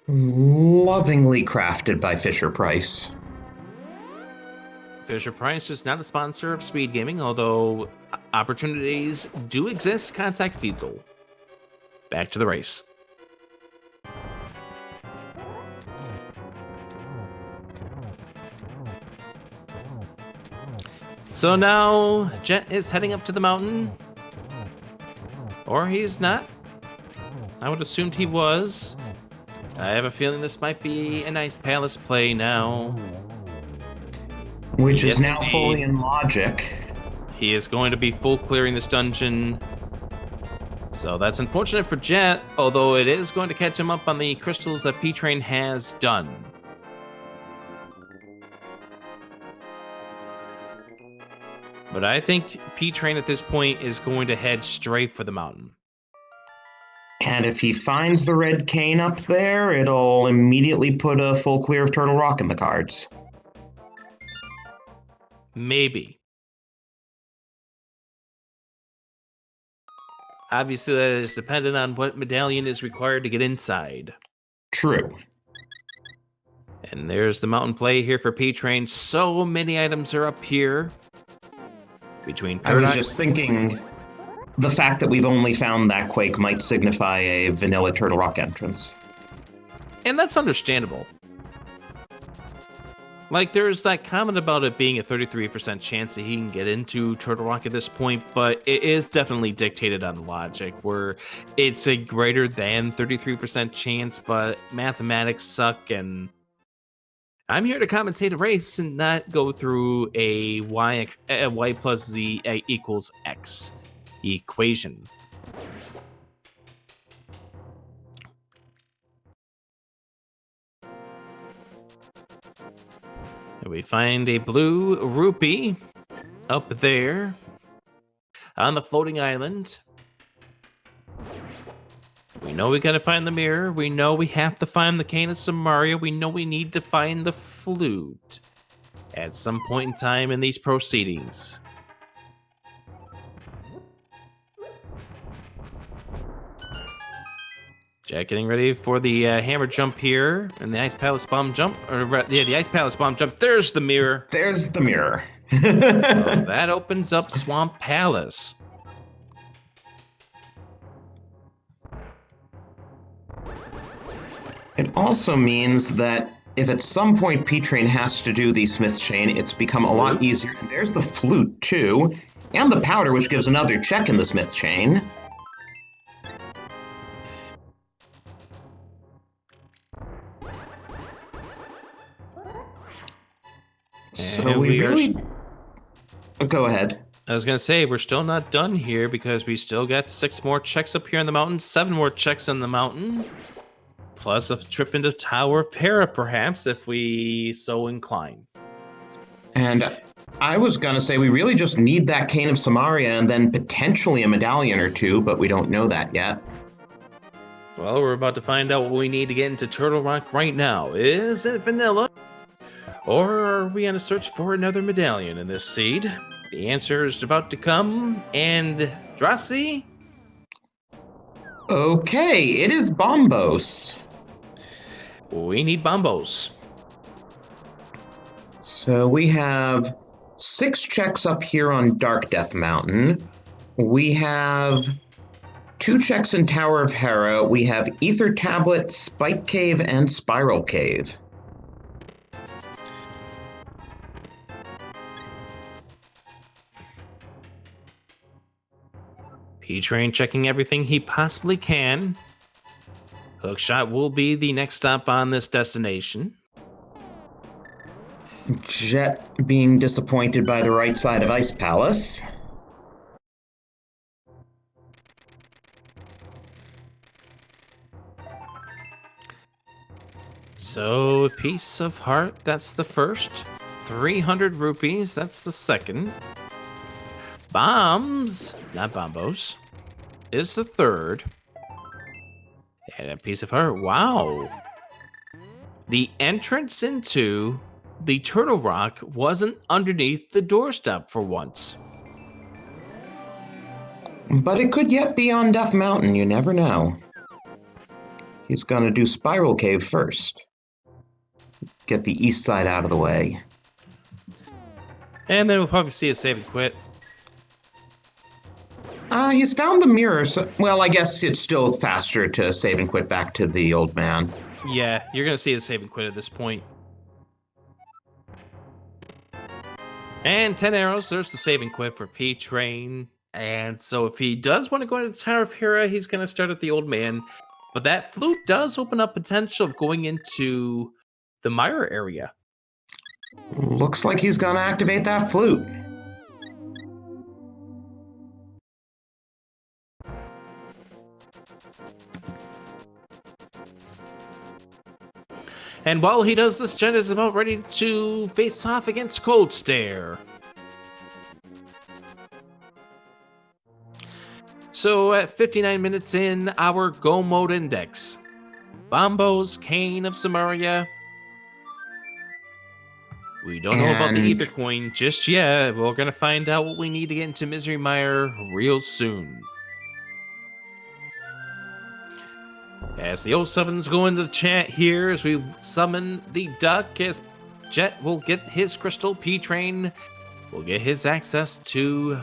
Lovingly crafted by Fisher-Price. Fisher-Price is not a sponsor of Speed Gaming, although opportunities do exist. Contact Fiesel. Back to the race. So now Jet is heading up to the mountain. Or he's not. I would assumed he was. I have a feeling this might be an Ice Palace play now. Which Yes, is now indeed. fully in logic. He is going to be full clearing this dungeon. So that's unfortunate for Jet, although it is going to catch him up on the crystals that P-Train has done. But I think P-Train at this point is going to head straight for the mountain. And if he finds the red cane up there, it'll immediately put a full clear of Turtle Rock in the cards. Maybe. Obviously, that is dependent on what medallion is required to get inside. True. And there's the mountain play here for P-Train. So many items are up here. Between Paradox... I was just thinking the fact that we've only found that Quake might signify a vanilla Turtle Rock entrance. And that's understandable. Like, there's that comment about it being a 33% chance that he can get into Turtle Rock at this point, but it is definitely dictated on logic, where it's a greater than 33% chance, but mathematics suck, and I'm here to commentate a race and not go through a y plus z equals x equation. And we find a blue rupee up there on the floating island. We know we gotta find the mirror. We know we have to find the cane of Samaria. We know we need to find the flute at some point in time in these proceedings. Jack getting ready for the hammer jump here, and the Ice Palace bomb jump. The Ice Palace bomb jump. There's the mirror. There's the mirror. So that opens up Swamp Palace. It also means that if at some point P-Train has to do the Smith's Chain, it's become a lot easier. And there's the flute, too. And the powder, which gives another check in the Smith's Chain. So we really... Go ahead. I was going to say, we're still not done here because we still got 6 more checks up here in the mountain, 7 more checks on the mountain, plus a trip into Tower of Hera, perhaps, if we so incline. And I was going to say, we really just need that Cane of Samaria and then potentially a medallion or two, but we don't know that yet. Well, we're about to find out what we need to get into Turtle Rock right now. Is it vanilla? Or are we on a search for another medallion in this seed? The answer is about to come, and Drossi? Okay, it is Bombos. We need Bombos. So we have 6 checks up here on Dark Death Mountain. We have 2 checks in Tower of Hera. We have Ether Tablet, Spike Cave, and Spiral Cave. P-Train checking everything he possibly can. Hookshot will be the next stop on this destination. Jet being disappointed by the right side of Ice Palace. So, Piece of Heart, that's the first. 300 rupees, that's the second. Bombs, not Bombos, is the third. And a piece of heart. Wow. The entrance into the Turtle Rock wasn't underneath the doorstep for once. But it could yet be on Death Mountain, you never know. He's gonna do Spiral Cave first. Get the east side out of the way. And then we'll probably see a save and quit. He's found the mirror, so, well, I guess it's still faster to save and quit back to the old man. Yeah, you're going to see a save and quit at this point. And 10 arrows, there's the save and quit for P-Train. And so if he does want to go into the Tower of Hera, he's going to start at the old man. But that flute does open up potential of going into the Mire area. Looks like he's gonna activate that flute. And while he does this, Jet is about ready to face off against Cold Stare. So at 59 minutes in, our Go Mode Index. Bombos, Kane of Samaria. We don't know about the Ether Coin just yet. We're going to find out what we need to get into Misery Mire real soon. As the 07s go into the chat here, as we summon the duck, as Jet will get his crystal, P-Train will get his access to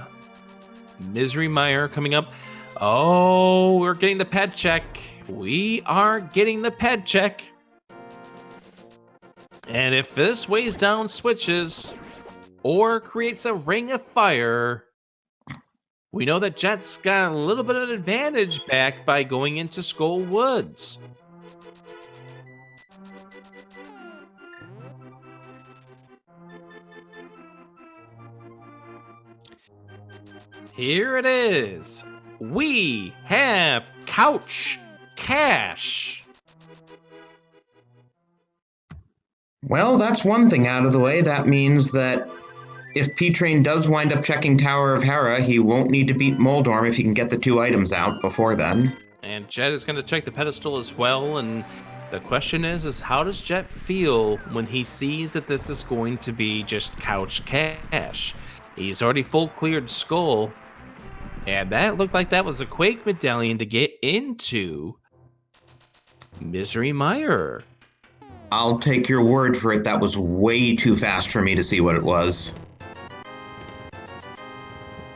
Misery Mire coming up. Oh, we're getting the ped check. We are getting the ped check. And if this weighs down switches or creates a ring of fire, we know that Jet's got a little bit of an advantage back by going into Skull Woods. Here it is. We have Couch Cash. Well, that's one thing out of the way. That means that if P-Train does wind up checking Tower of Hera, he won't need to beat Moldorm if he can get the 2 items out before then. And Jet is going to check the pedestal as well, and the question is how does Jet feel when he sees that this is going to be just Couch Cash? He's already full cleared Skull, and that looked like that was a Quake medallion to get into Misery Mire. I'll take your word for it, that was way too fast for me to see what it was.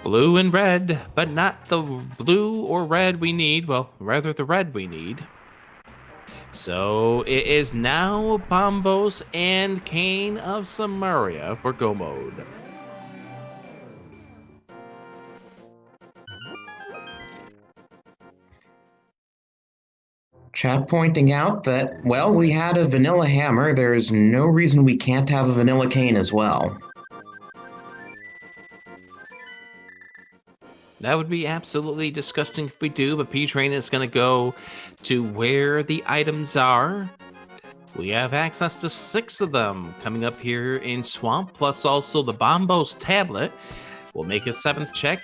Blue and red, but not the blue or red we need. Well, rather the red we need. So it is now Bombos and Kane of Samaria for Go Mode. Chat pointing out that, well, we had a vanilla hammer. There's no reason we can't have a vanilla cane as well. That would be absolutely disgusting if we do, but P-Train is going to go to where the items are. We have access to 6 of them coming up here in Swamp, plus also the Bombos tablet. We'll make a 7th check.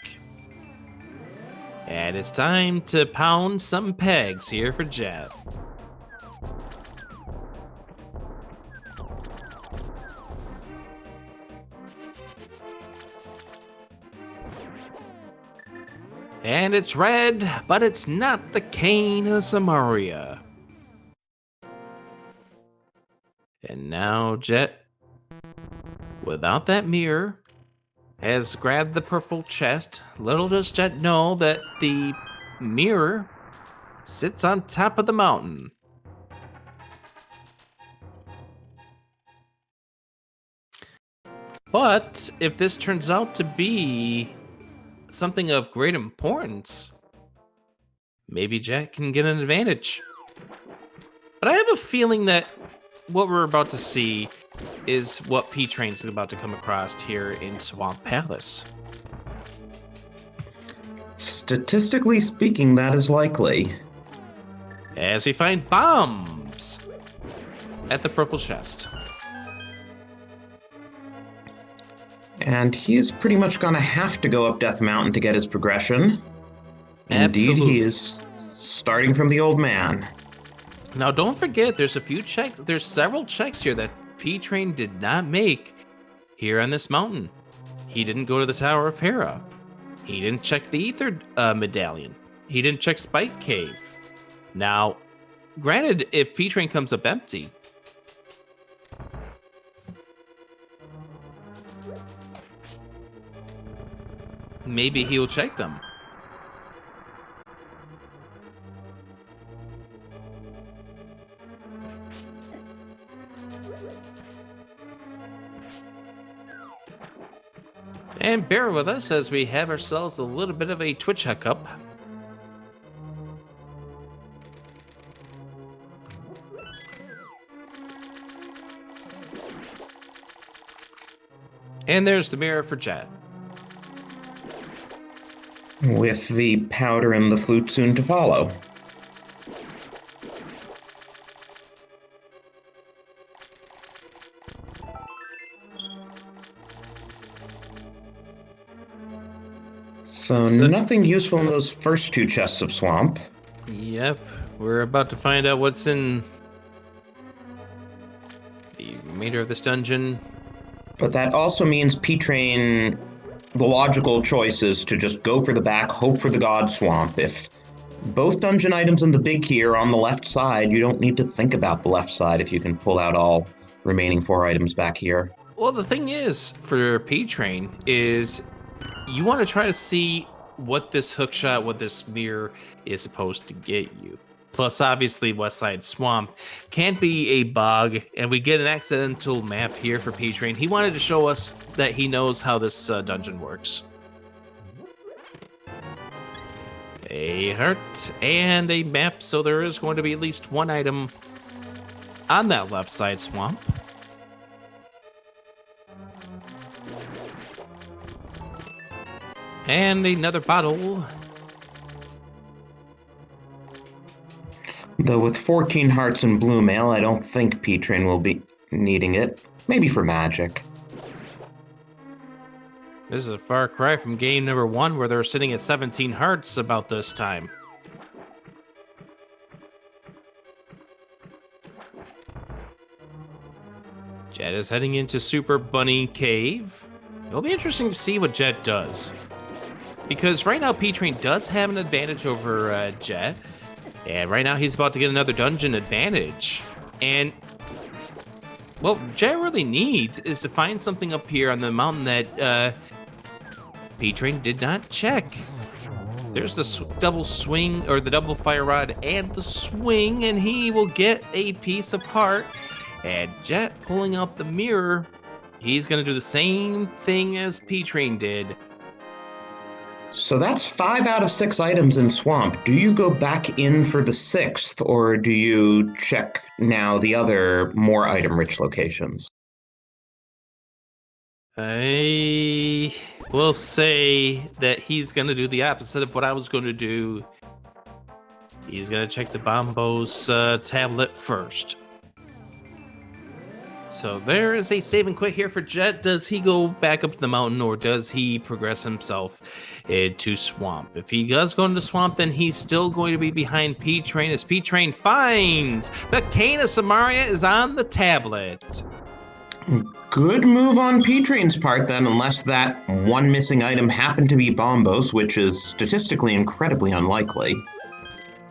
And it's time to pound some pegs here for Jet. And it's red, but it's not the Cane of Samaria. And now Jet, without that mirror, has grabbed the purple chest. Little does Jet know that the mirror sits on top of the mountain. But if this turns out to be something of great importance, maybe Jet can get an advantage. But I have a feeling that what we're about to see is what P-Train's about to come across here in Swamp Palace. Statistically speaking, that is likely. As we find bombs at the purple chest. And he's pretty much gonna have to go up Death Mountain to get his progression. Indeed, Absolutely. he is starting from the old man. Now, don't forget, there's several checks here that P-Train did not make here on this mountain. He didn't go to the Tower of Hera. He didn't check the Ether medallion. He didn't check Spike Cave. Now, granted, if P-Train comes up empty, maybe he'll check them. And bear with us as we have ourselves a little bit of a Twitch hiccup. And there's the mirror for Jet. With the powder and the flute soon to follow. So nothing useful in those first two chests of swamp. Yep, we're about to find out what's in the remainder of this dungeon. But that also means P-Train, the logical choice is to just go for the back, hope for the God Swamp. If both dungeon items in the big key are on the left side, you don't need to think about the left side if you can pull out all remaining 4 items back here. Well, the thing is, for P-Train, is you want to try to see what this hookshot, what this mirror is supposed to get you. Plus, obviously, West Side Swamp can't be a bog, and we get an accidental map here for P-Train. He wanted to show us that he knows how this dungeon works. A heart and a map, so there is going to be at least one item on that left side swamp. And another bottle. Though with 14 hearts and blue mail, I don't think P-Train will be needing it. Maybe for magic. This is a far cry from game number 1 where they're sitting at 17 hearts about this time. Jet is heading into Super Bunny Cave. It'll be interesting to see what Jet does. Because right now P-Train does have an advantage over Jet. And right now he's about to get another dungeon advantage. And what Jet really needs is to find something up here on the mountain that P-Train did not check. There's the double swing, or the double fire rod and the swing, and he will get a piece of heart. And Jet pulling out the mirror, he's gonna do the same thing as P-Train did. So that's 5 out of 6 items in Swamp. Do you go back in for the 6th, or do you check now the other more item-rich locations? I will say that he's going to do the opposite of what I was going to do. He's going to check the Bombos tablet first. So there is a save and quit here for Jet. Does he go back up to the mountain, or does he progress himself into Swamp? If he does go into Swamp, then he's still going to be behind P-Train, as P-Train finds the Cane of Samaria is on the tablet. Good move on P-Train's part, then, unless that one missing item happened to be Bombos, which is statistically incredibly unlikely.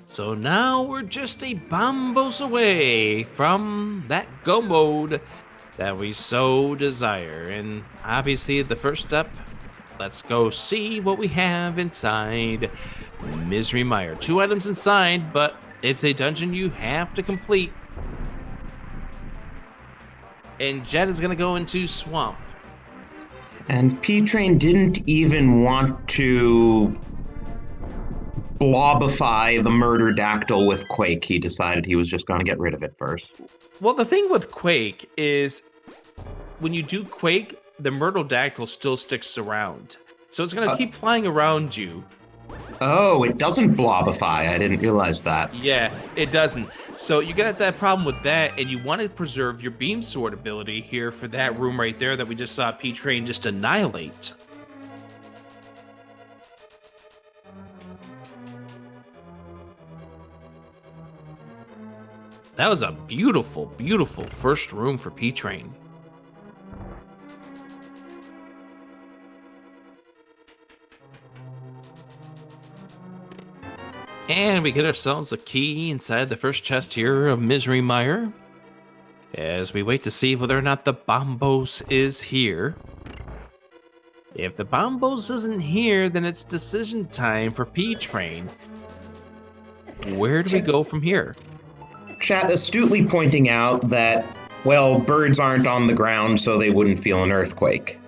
So now we're just a Bombos away from that go mode that we so desire. And obviously the first step, let's go see what we have inside Misery Mire. 2 items inside, but it's a dungeon you have to complete. And Jet is gonna go into Swamp. And P-Train didn't even want to blobify the murder dactyl with Quake. He decided he was just going to get rid of it first. Well, the thing with Quake is when you do Quake, the murder dactyl still sticks around. So it's going to keep flying around you. Oh, it doesn't blobify. I didn't realize that. Yeah, it doesn't. So you get that problem with that, and you want to preserve your beam sword ability here for that room right there that we just saw P-Train just annihilate. That was a beautiful, beautiful first room for P-Train. And we get ourselves a key inside the first chest here of Misery Mire, as we wait to see whether or not the Bombos is here. If the Bombos isn't here, then it's decision time for P-Train. Where do we go from here? Chat astutely pointing out that, well, birds aren't on the ground, so they wouldn't feel an earthquake.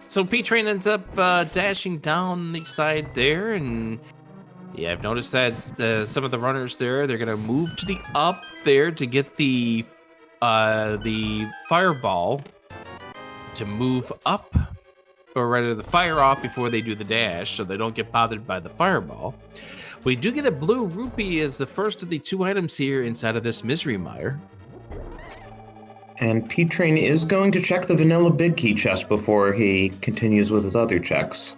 So P-Train ends up dashing down the side there, and yeah, I've noticed that some of the runners there, they're gonna move to the up there to get the fireball to move up, or rather the fire off before they do the dash, so they don't get bothered by the fireball. We do get a blue rupee as the first of the 2 items here inside of this Misery Mire. And P-Train is going to check the vanilla big key chest before he continues with his other checks.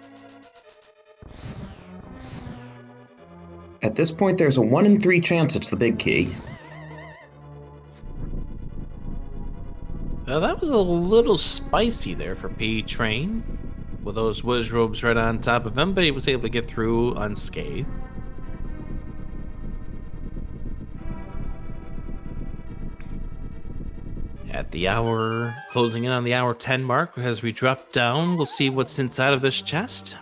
At this point, there's a 1 in 3 chance it's the big key. Well, that was a little spicy there for P-Train, with those whiz robes right on top of him, but he was able to get through unscathed. At the hour, closing in on the hour 10 mark, as we drop down, we'll see what's inside of this chest.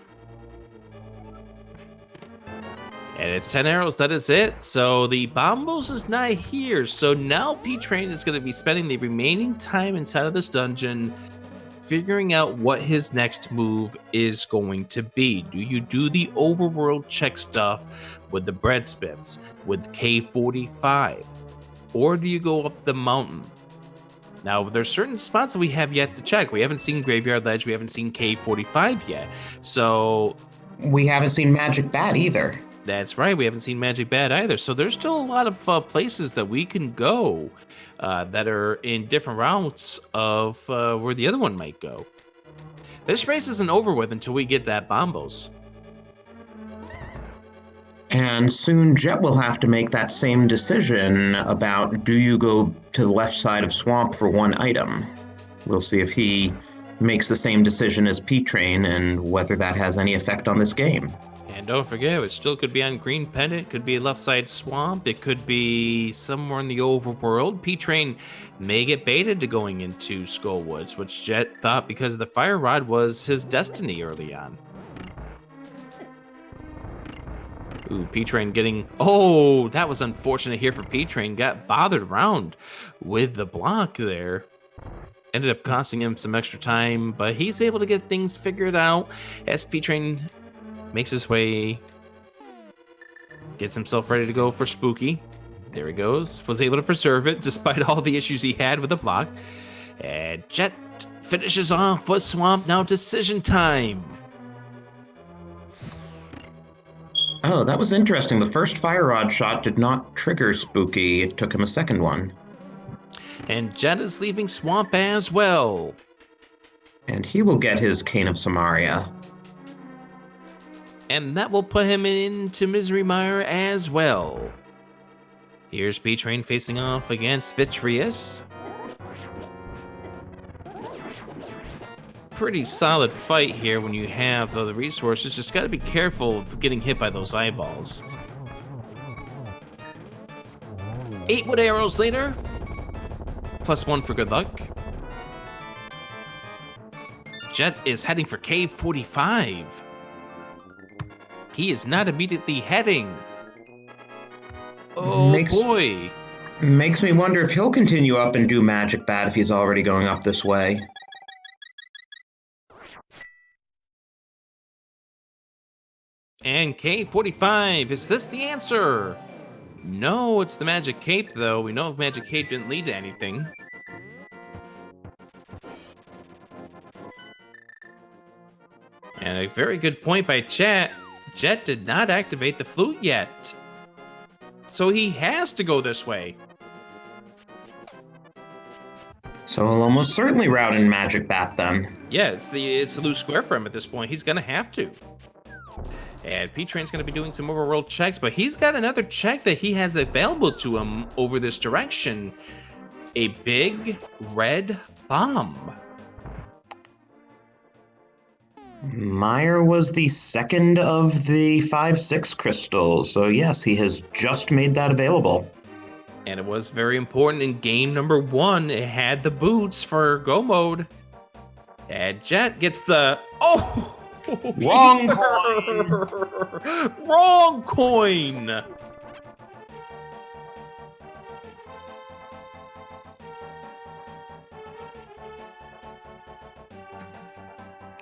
And it's 10 arrows, that is it. So the Bombos is not here. So now P-Train is going to be spending the remaining time inside of this dungeon figuring out what his next move is going to be. Do you do the overworld check stuff with the breadsmiths, with K45? Or do you go up the mountain? Now, there's certain spots that we have yet to check. We haven't seen Graveyard Ledge. We haven't seen K45 yet. So we haven't seen Magic Bat either. That's right. We haven't seen Magic Bat either. So there's still a lot of places that we can go that are in different routes of where the other one might go. This race isn't over with until we get that Bombos. And soon Jet will have to make that same decision about, do you go to the left side of Swamp for 1 item? We'll see if he makes the same decision as P-Train and whether that has any effect on this game. And don't forget, it still could be on Green Pendant, could be left side Swamp, it could be somewhere in the overworld. P-Train may get baited to going into Skullwoods, which Jet thought because of the Fire Rod was his destiny early on. Ooh, P-Train getting... Oh, that was unfortunate here for P-Train. Got bothered around with the block there. Ended up costing him some extra time, but he's able to get things figured out as P-Train makes his way, gets himself ready to go for Spooky. There he goes. Was able to preserve it despite all the issues he had with the block. And Jet finishes off with Swamp. Now decision time. Oh, that was interesting. The first Fire Rod shot did not trigger Spooky. It took him a second one. And Jet is leaving Swamp as well. And he will get his Cane of Samaria. And that will put him into Misery Mire as well. Here's P-Train facing off against Vitreous. Pretty solid fight here when you have the resources. Just got to be careful of getting hit by those eyeballs. 8 wood arrows later. +1 for good luck. Jet is heading for Cave 45. He is not immediately heading. Oh boy. Makes me wonder if he'll continue up and do Magic Bat if he's already going up this way. And K45, is this the answer? No, it's the Magic Cape, though. We know Magic Cape didn't lead to anything. And a very good point by Chat. Jet did not activate the flute yet. So he has to go this way. So he'll almost certainly route in Magic Bat then. Yeah, it's a loose square for him at this point. He's gonna have to. And P-Train's gonna be doing some overworld checks, but he's got another check that he has available to him over this direction. A big red bomb. Meyer was the second of the 5/6 crystals, so yes, he has just made that available. And it was very important in game number 1. It had the boots for Go mode. And Jet gets the... Oh! Wrong coin! Wrong coin!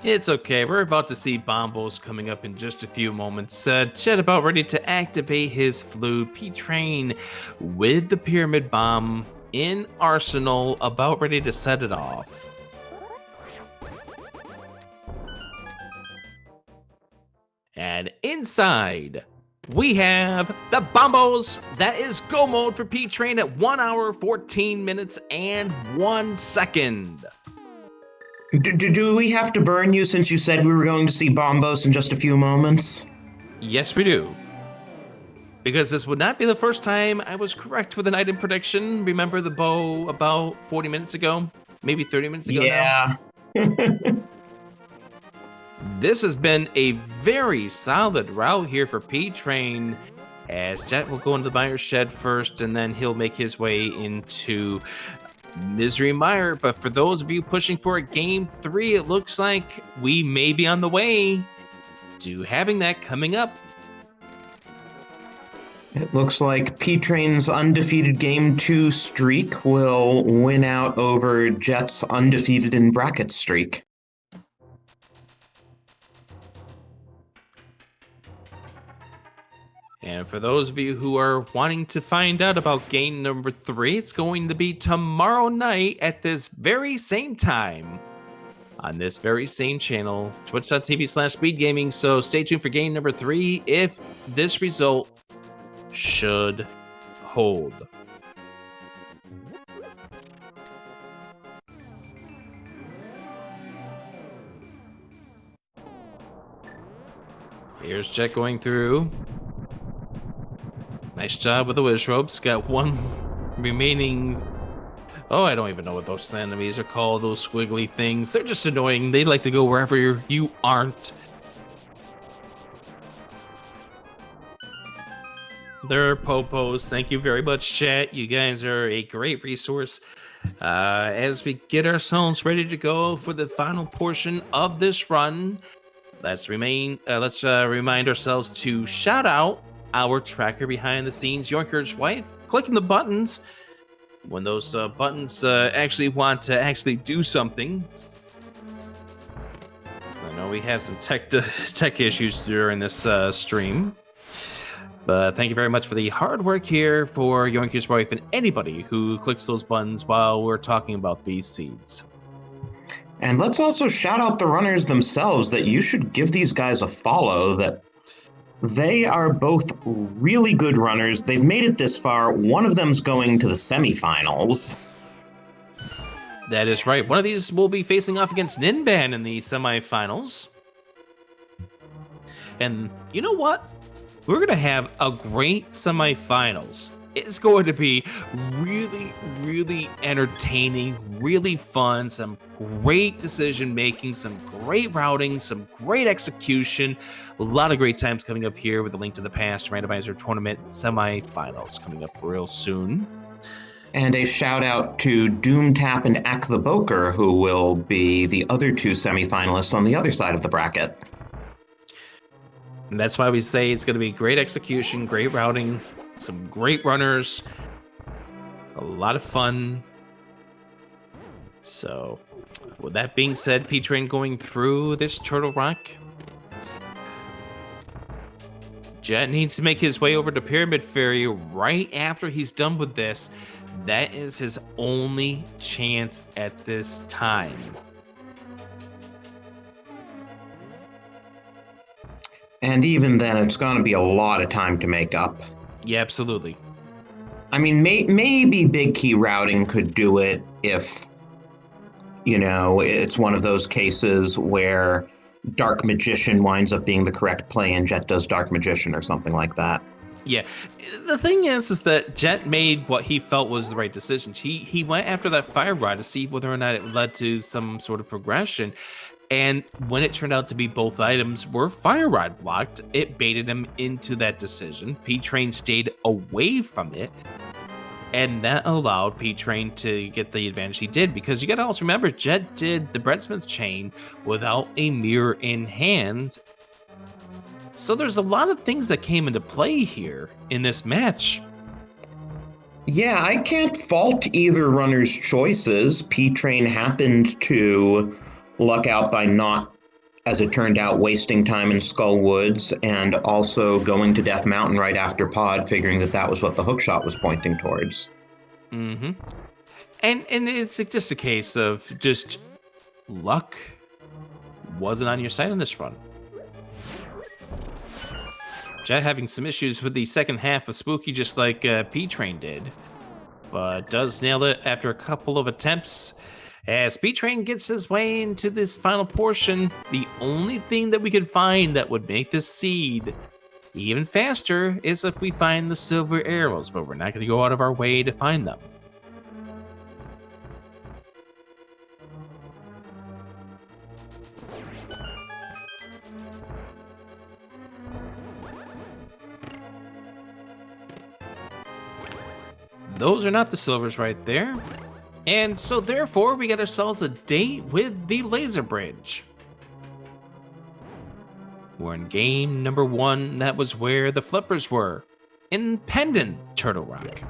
It's okay, we're about to see Bombos coming up in just a few moments. Jet about ready to activate his flute. P-Train with the Pyramid Bomb in arsenal, about ready to set it off. And inside, we have the Bombos. That is Go mode for P-Train at 1 hour, 14 minutes, and 1 second. Do we have to burn you since you said we were going to see Bombos in just a few moments? Yes, we do. Because this would not be the first time I was correct with an item prediction. Remember the bow about 40 minutes ago? Maybe 30 minutes ago Yeah. now? This has been a very solid route here for P-Train, as Jet will go into the Meyer's shed first, and then he'll make his way into Misery Mire. But for those of you pushing for a game 3, it looks like we may be on the way to having that coming up. It looks like P-Train's undefeated Game 2 streak will win out over Jet's undefeated in bracket streak. And for those of you who are wanting to find out about game number 3, it's going to be tomorrow night at this very same time on this very same channel, twitch.tv/speedgaming. So stay tuned for game number 3 if this result should hold. Here's Jet going through. Nice job with the wish ropes. Got one remaining. Oh, I don't even know what those enemies are called, those squiggly things. They're just annoying. They like to go wherever you aren't. They're popos. Thank you very much, chat. You guys are a great resource. As we get ourselves ready to go for the final portion of this run, let's remind ourselves to shout out our tracker behind the scenes, Yoinker's wife, clicking the buttons when those buttons actually want to actually do something. So I know we have some tech issues during this stream, but thank you very much for the hard work here for Yoinker's wife and anybody who clicks those buttons while we're talking about these seeds. And let's also shout out the runners themselves, that you should give these guys a follow, that they are both really good runners. They've made it this far. One of them's going to the semifinals. That is right. One of these will be facing off against Ninban in the semifinals. And you know what? We're going to have a great semifinals. It's going to be really, really entertaining, really fun, some great decision making, some great routing, some great execution. A lot of great times coming up here with the Link to the Past Randomizer Tournament semifinals coming up real soon. And a shout out to Doomtap and Ak the Boker, who will be the other two semifinalists on the other side of the bracket. And that's why we say it's going to be great execution, great routing, some great runners, a lot of fun. So, with that being said, P-Train going through this Turtle Rock. Jet needs to make his way over to Pyramid Fairy right after he's done with this. That is his only chance at this time. And even then, it's going to be a lot of time to make up. Yeah, absolutely. I mean, maybe Big Key routing could do it if it's one of those cases where Dark Magician winds up being the correct play and Jet does Dark Magician or something like that. Yeah, the thing is that Jet made what he felt was the right decision. He went after that fire rod to see whether or not it led to some sort of progression. And when it turned out to be both items were fire rod blocked, it baited him into that decision. P-Train stayed away from it, and that allowed P-Train to get the advantage he did, because you gotta also remember, Jet did the Breadsmith chain without a mirror in hand. So there's a lot of things that came into play here in this match. Yeah, I can't fault either runner's choices. P-Train happened to luck out by not, as it turned out, wasting time in Skull Woods and also going to Death Mountain right after Pod, figuring that that was what the hookshot was pointing towards. Mm-hmm. And it's just a case of just luck wasn't on your side on this run. Jet having some issues with the second half of Spooky, just like P-Train did, but does nail it after a couple of attempts. As P-Train gets his way into this final portion, the only thing that we could find that would make this seed even faster is if we find the silver arrows, but we're not going to go out of our way to find them. Those are not the silvers right there. And so therefore, we get ourselves a date with the laser bridge. We're in game number 1. That was where the flippers were, in Pendant Turtle Rock.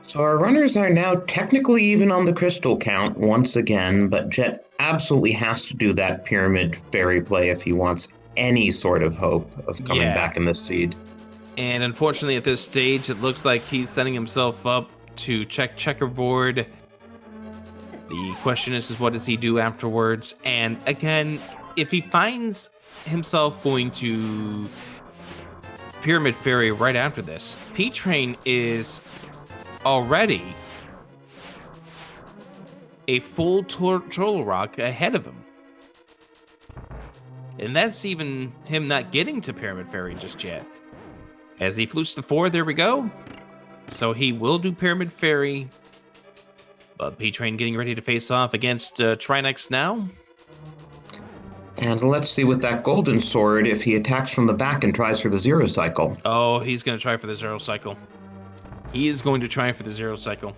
So our runners are now technically even on the crystal count once again, but Jet absolutely has to do that Pyramid Fairy play if he wants any sort of hope of coming back in this seed. And unfortunately at this stage, it looks like he's setting himself up to check checkerboard. The question is what does he do afterwards? And again, if he finds himself going to Pyramid Fairy right after this, P-Train is already a full Turtle Rock ahead of him. And that's even him not getting to Pyramid Fairy just yet. As he flutes the 4, there we go. So he will do Pyramid Fairy. But P-Train getting ready to face off against Trinex now. And let's see with that golden sword if he attacks from the back and tries for the 0 cycle. Oh, he's going to try for the 0 cycle. He is going to try for the 0 cycle.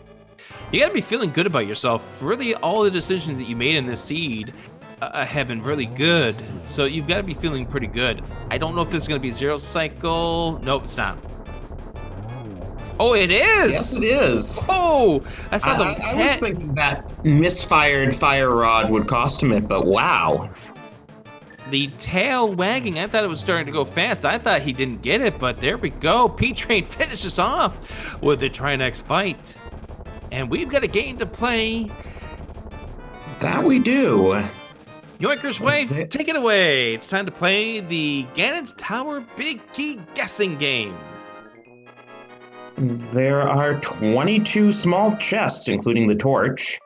You got to be feeling good about yourself. Really, all the decisions that you made in this seed have been really good. So you've got to be feeling pretty good. I don't know if this is going to be 0 cycle. Nope, it's not. Oh, it is! Yes, it is. Oh, I saw the I was thinking that misfired fire rod would cost him it, but wow. The tail wagging, I thought it was starting to go fast. I thought he didn't get it, but there we go. P-Train finishes off with the Trinex fight. And we've got a game to play. That we do. Yoinker's wife, take it away. It's time to play the Ganon's Tower Big Key Guessing Game. There are 22 small chests, including the torch.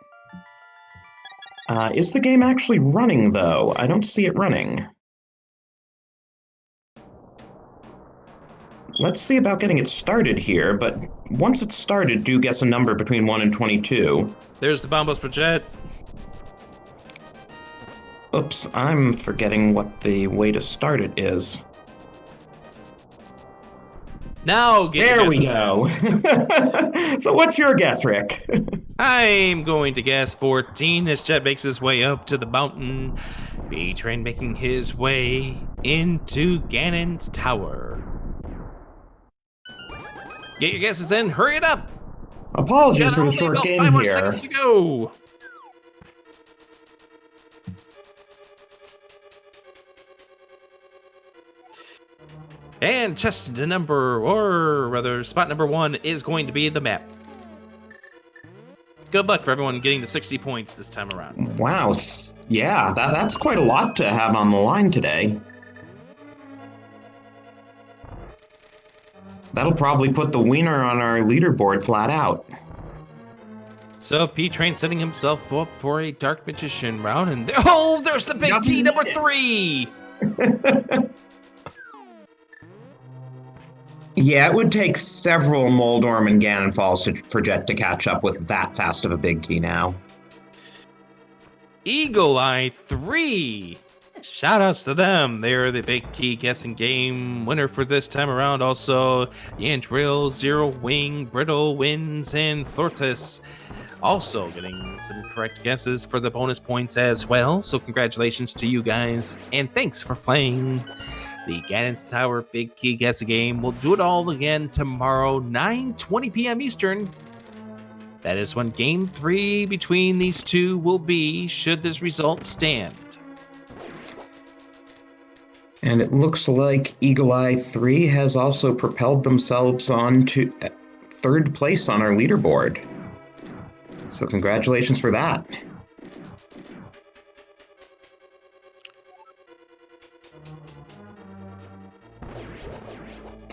Is the game actually running, though? I don't see it running. Let's see about getting it started here, but once it's started, do guess a number between 1 and 22. There's the bombos for Jet. Oops, I'm forgetting what the way to start it is. Now there we go. So what's your guess, Rick? I'm going to guess 14 as Jet makes his way up to the mountain. P-Train making his way into Ganon's Tower. Get your guesses in. Hurry it up. Apologies for the short game 5 more here. seconds to go. And chest number, or rather spot number 1 is going to be the map. Good luck for everyone getting the 60 points this time around. Wow, yeah, that's quite a lot to have on the line today. That'll probably put the wiener on our leaderboard flat out. So P-Train setting himself up for a Dark Magician round, and there's the big key number 3! Yeah, it would take several Moldorm and Ganonfalls for Jet to catch up with that fast of a big key now. Eagle Eye 3! Shoutouts to them. They're the big key guessing game winner for this time around. Also, Yandrill, Zero Wing, Brittle Winds, and Flortus also getting some correct guesses for the bonus points as well. So congratulations to you guys, and thanks for playing the Ganon's Tower Big Key Guessing Game. We'll do it all again tomorrow, 9:20 p.m. Eastern. That is when Game 3 between these two will be, should this result stand. And it looks like Eagle Eye 3 has also propelled themselves on to third place on our leaderboard. So congratulations for that.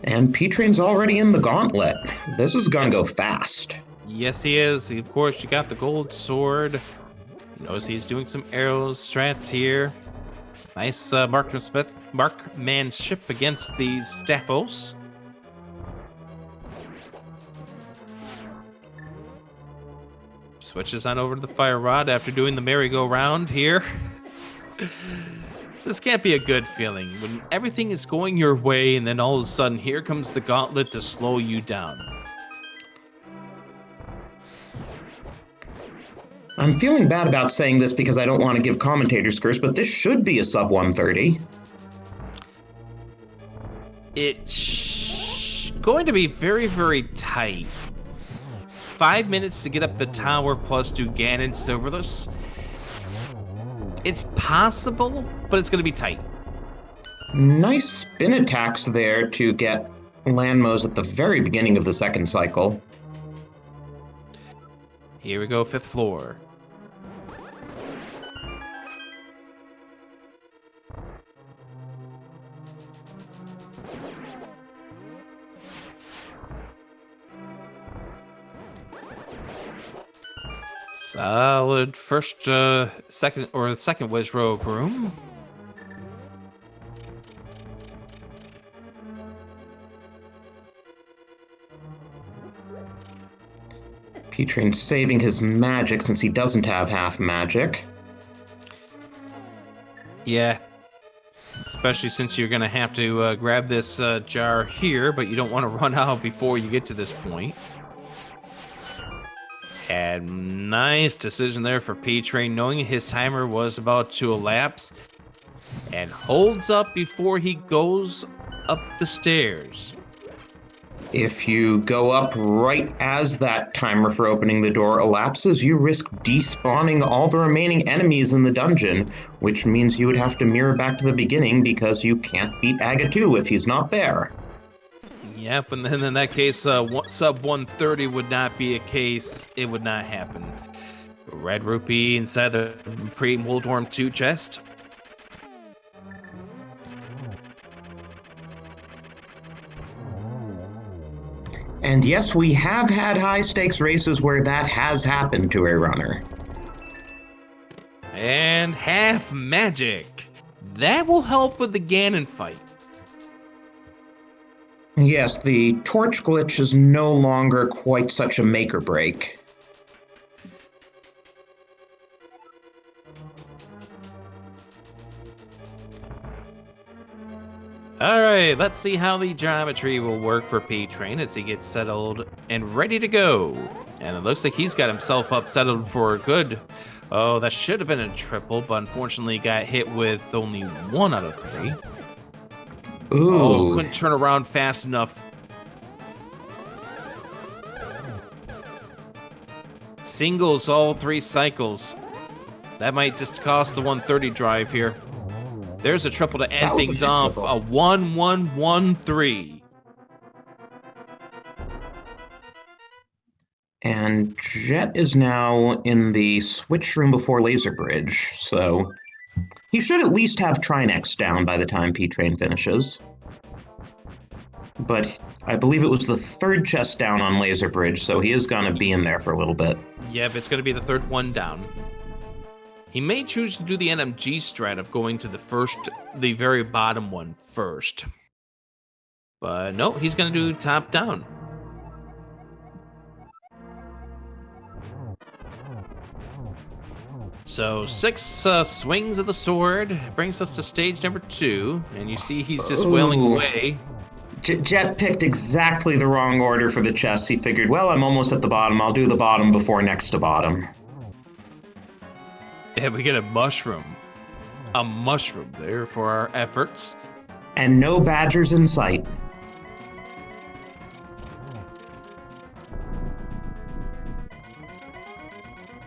And P-Train's already in the gauntlet. This is gonna go fast. Yes, he is. Of course, you got the gold sword. You notice he's doing some arrows strats here. Nice markmanship against these Staphos. Switches on over to the fire rod after doing the merry-go-round here. This can't be a good feeling when everything is going your way and then all of a sudden here comes the gauntlet to slow you down. I'm feeling bad about saying this because I don't want to give commentators curse, but this should be a sub 130. It's going to be very, very tight. 5 minutes to get up the tower plus do Ganon Silverless. It's possible, but it's going to be tight. Nice spin attacks there to get Landmos at the very beginning of the second cycle. Here we go, 5th floor. Solid second Wedge Row room. P-Train saving his magic since he doesn't have half magic. Yeah. Especially since you're going to have to grab this jar here, but you don't want to run out before you get to this point. And nice decision there for P-Train, knowing his timer was about to elapse. And holds up before he goes up the stairs. If you go up right as that timer for opening the door elapses, you risk despawning all the remaining enemies in the dungeon, which means you would have to mirror back to the beginning because you can't beat Aga 2 if he's not there. Yep, and then in that case, sub 130 would not be a case. It would not happen. Red Rupee inside the pre-Moldorm 2 chest. And yes, we have had high-stakes races where that has happened to a runner. And half magic. That will help with the Ganon fight. Yes, the torch glitch is no longer quite such a make or break. Alright, let's see how the geometry will work for P-Train as he gets settled and ready to go. And it looks like he's got himself up settled for good. Oh, that should have been a triple, but unfortunately got hit with only 1 out of 3. Ooh. Oh, couldn't turn around fast enough. Singles all 3 cycles. That might just cost the 130 drive here. There's a triple to end things off. A 1-1-1-3. And Jet is now in the switch room before Laser Bridge, so he should at least have Trinex down by the time P-Train finishes. but I believe it was the third chest down on Laser Bridge, so he is going to be in there for a little bit. Yep, it's going to be the third one down. He may choose to do the NMG strat of going to the very bottom one first. But no, he's going to do top down. So 6 swings of the sword brings us to stage number 2, and you see he's just wailing away. Jet picked exactly the wrong order for the chest. He figured, well, I'm almost at the bottom. I'll do the bottom before next to bottom. Yeah, we get a mushroom. A mushroom there for our efforts. And no badgers in sight.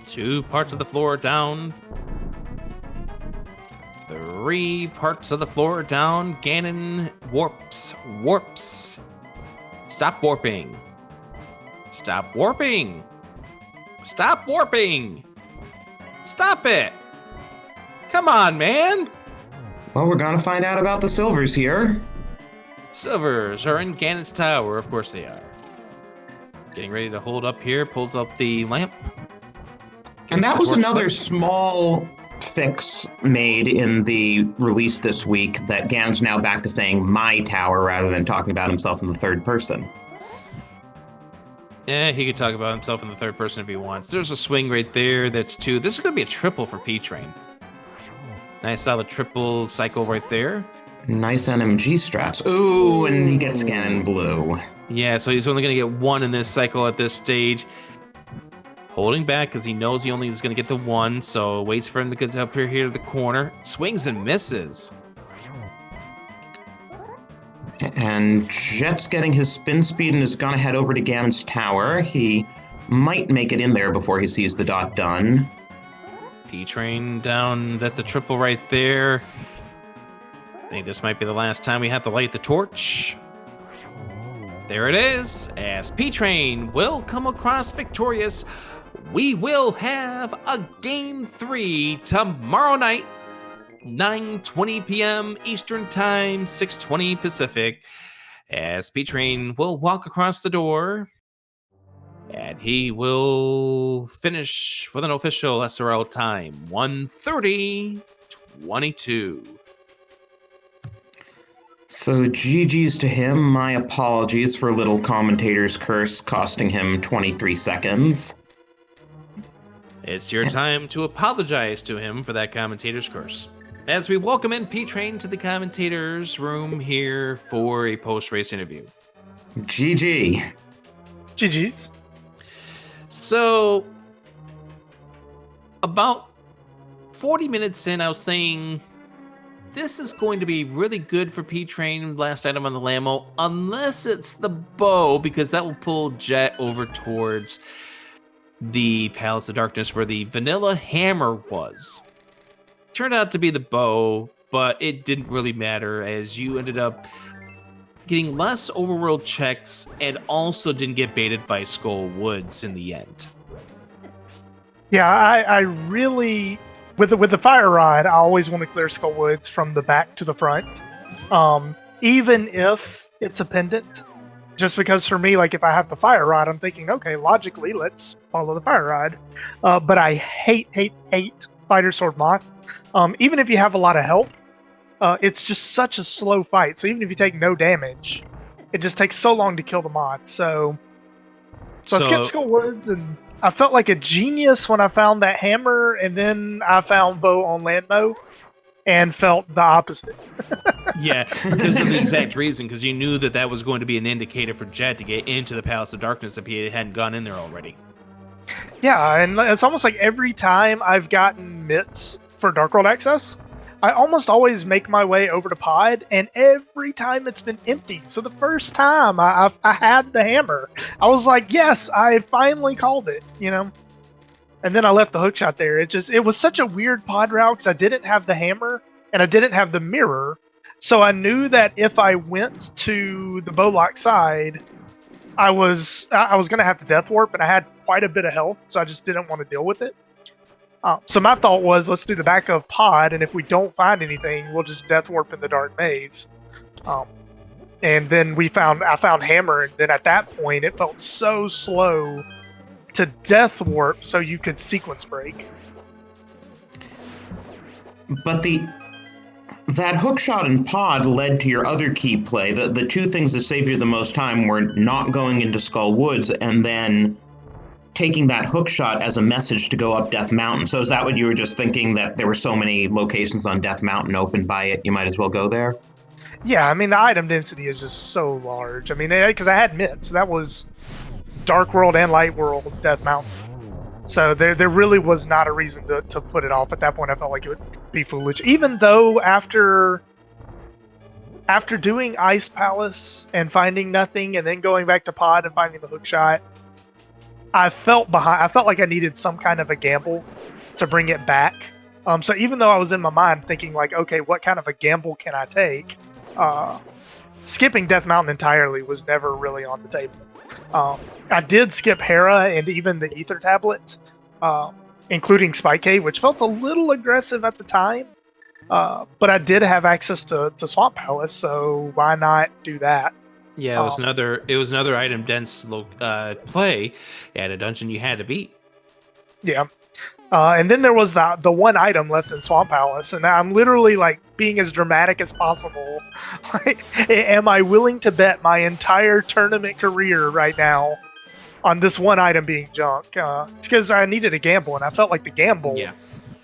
Two parts of the floor down. 3 parts of the floor down. Ganon warps. Stop warping. Stop warping. Stop warping. Stop it. Come on, man. Well, we're gonna find out about the silvers here. Silvers are in Ganon's tower. Of course they are. Getting ready to hold up here. Pulls up the lamp. And that was another small fix made in the release this week, that Ganon's now back to saying my tower rather than talking about himself in the third person. Yeah, he could talk about himself in the third person if he wants. There's a swing right there. That's 2. This is going to be a triple for P-Train. Nice solid triple cycle right there. Nice NMG strats. Ooh, and he gets Ganon blue. Yeah, so he's only going to get 1 in this cycle at this stage. Holding back because he knows he only is going to get the 1, so waits for him to get up here to the corner. Swings and misses. And Jet's getting his spin speed and is going to head over to Ganon's tower. He might make it in there before he sees the dot done. P-Train down. That's the triple right there. I think this might be the last time we have to light the torch. There it is. As P-Train will come across victorious, we will have a Game 3 tomorrow night, 9:20 p.m. Eastern Time, 6:20 Pacific, as P-Train will walk across the door, and he will finish with an official SRL time, 1:30:22. So GG's to him. My apologies for little commentator's curse costing him 23 seconds. It's your time to apologize to him for that commentator's curse. As we welcome in P-Train to the commentator's room here for a post-race interview. GG. GG's. So, about 40 minutes in, I was saying, this is going to be really good for P-Train, last item on the Lammo, unless it's the bow, because that will pull Jet over towards the Palace of Darkness where the vanilla hammer was. Turned out to be the bow, but it didn't really matter, as you ended up getting less overworld checks and also didn't get baited by Skull Woods in the end. Yeah, I really, with the fire rod, I always want to clear Skull Woods from the back to the front, even if it's a pendant. Just because for me, like if I have the fire rod, I'm thinking, okay, logically, let's follow the fire rod. But I hate Fighter Sword Moth. Even if you have a lot of health, it's just such a slow fight. So even if you take no damage, it just takes so long to kill the moth. So I skipped Skull Woods, and I felt like a genius when I found that hammer, and then I found bow on Landmo, and felt the opposite. Yeah, because of the exact reason, because you knew that was going to be an indicator for Jet to get into the Palace of Darkness if he hadn't gone in there already. Yeah, and it's almost like every time I've gotten mitts for Dark World access, I almost always make my way over to Pod, and every time it's been empty. So the first time I had the hammer, I was like, yes, I finally called it, And then I left the hookshot there. It was such a weird pod route because I didn't have the hammer and I didn't have the mirror. So I knew that if I went to the bowlock side, I was going to have to death warp, and I had quite a bit of health, so I just didn't want to deal with it. So my thought was, let's do the back of pod, and if we don't find anything, we'll just death warp in the dark maze. And then I found Hammer, and then at that point it felt so slow to death warp so you could sequence break. But that hookshot and pod led to your other key play. The two things that saved you the most time were not going into Skull Woods and then taking that hookshot as a message to go up Death Mountain. So is that what you were just thinking, that there were so many locations on Death Mountain open by it, you might as well go there? Yeah, I mean, the item density is just so large. I mean, because I had mitts. That was Dark World and Light World Death Mountain. So there really was not a reason to put it off. At that point, I felt like it would be foolish. Even though after doing Ice Palace and finding nothing, and then going back to Pod and finding the hookshot, I felt behind. I felt like I needed some kind of a gamble to bring it back. So even though I was in my mind thinking like, okay, what kind of a gamble can I take? Skipping Death Mountain entirely was never really on the table. I did skip Hera and even the Ether Tablet, including Spike Cave, which felt a little aggressive at the time. But I did have access to Swamp Palace, so why not do that? Yeah, it was another item dense play at a dungeon you had to beat. Yeah. And then there was the one item left in Swamp Palace, and I'm literally like being as dramatic as possible. Like, am I willing to bet my entire tournament career right now on this one item being junk? Because I needed a gamble, and I felt like the gamble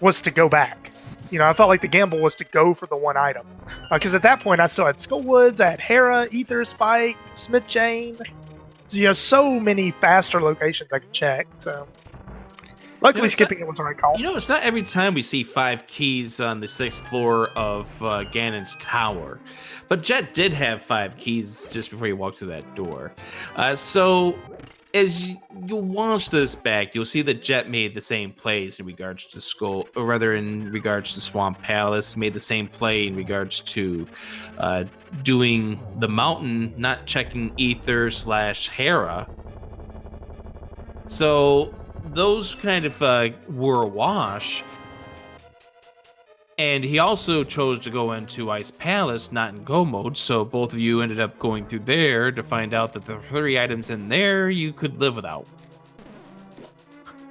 was to go back. You know, I felt like the gamble was to go for the one item. Because at that point, I still had Skull Woods, I had Hera, Ether Spike, Smith Chain. So, so many faster locations I could check. So, luckily, skipping it was the right call. You know, it's not every time we see 5 keys on the 6th floor of Ganon's tower. But Jet did have 5 keys just before you walked through that door. So, as you watch this back, you'll see that Jet made the same plays in regards to in regards to Swamp Palace, made the same play in regards to doing the mountain, not checking Ether/Hera. So those kind of were a wash. And he also chose to go into Ice Palace, not in Go mode, so both of you ended up going through there to find out that the 3 items in there you could live without.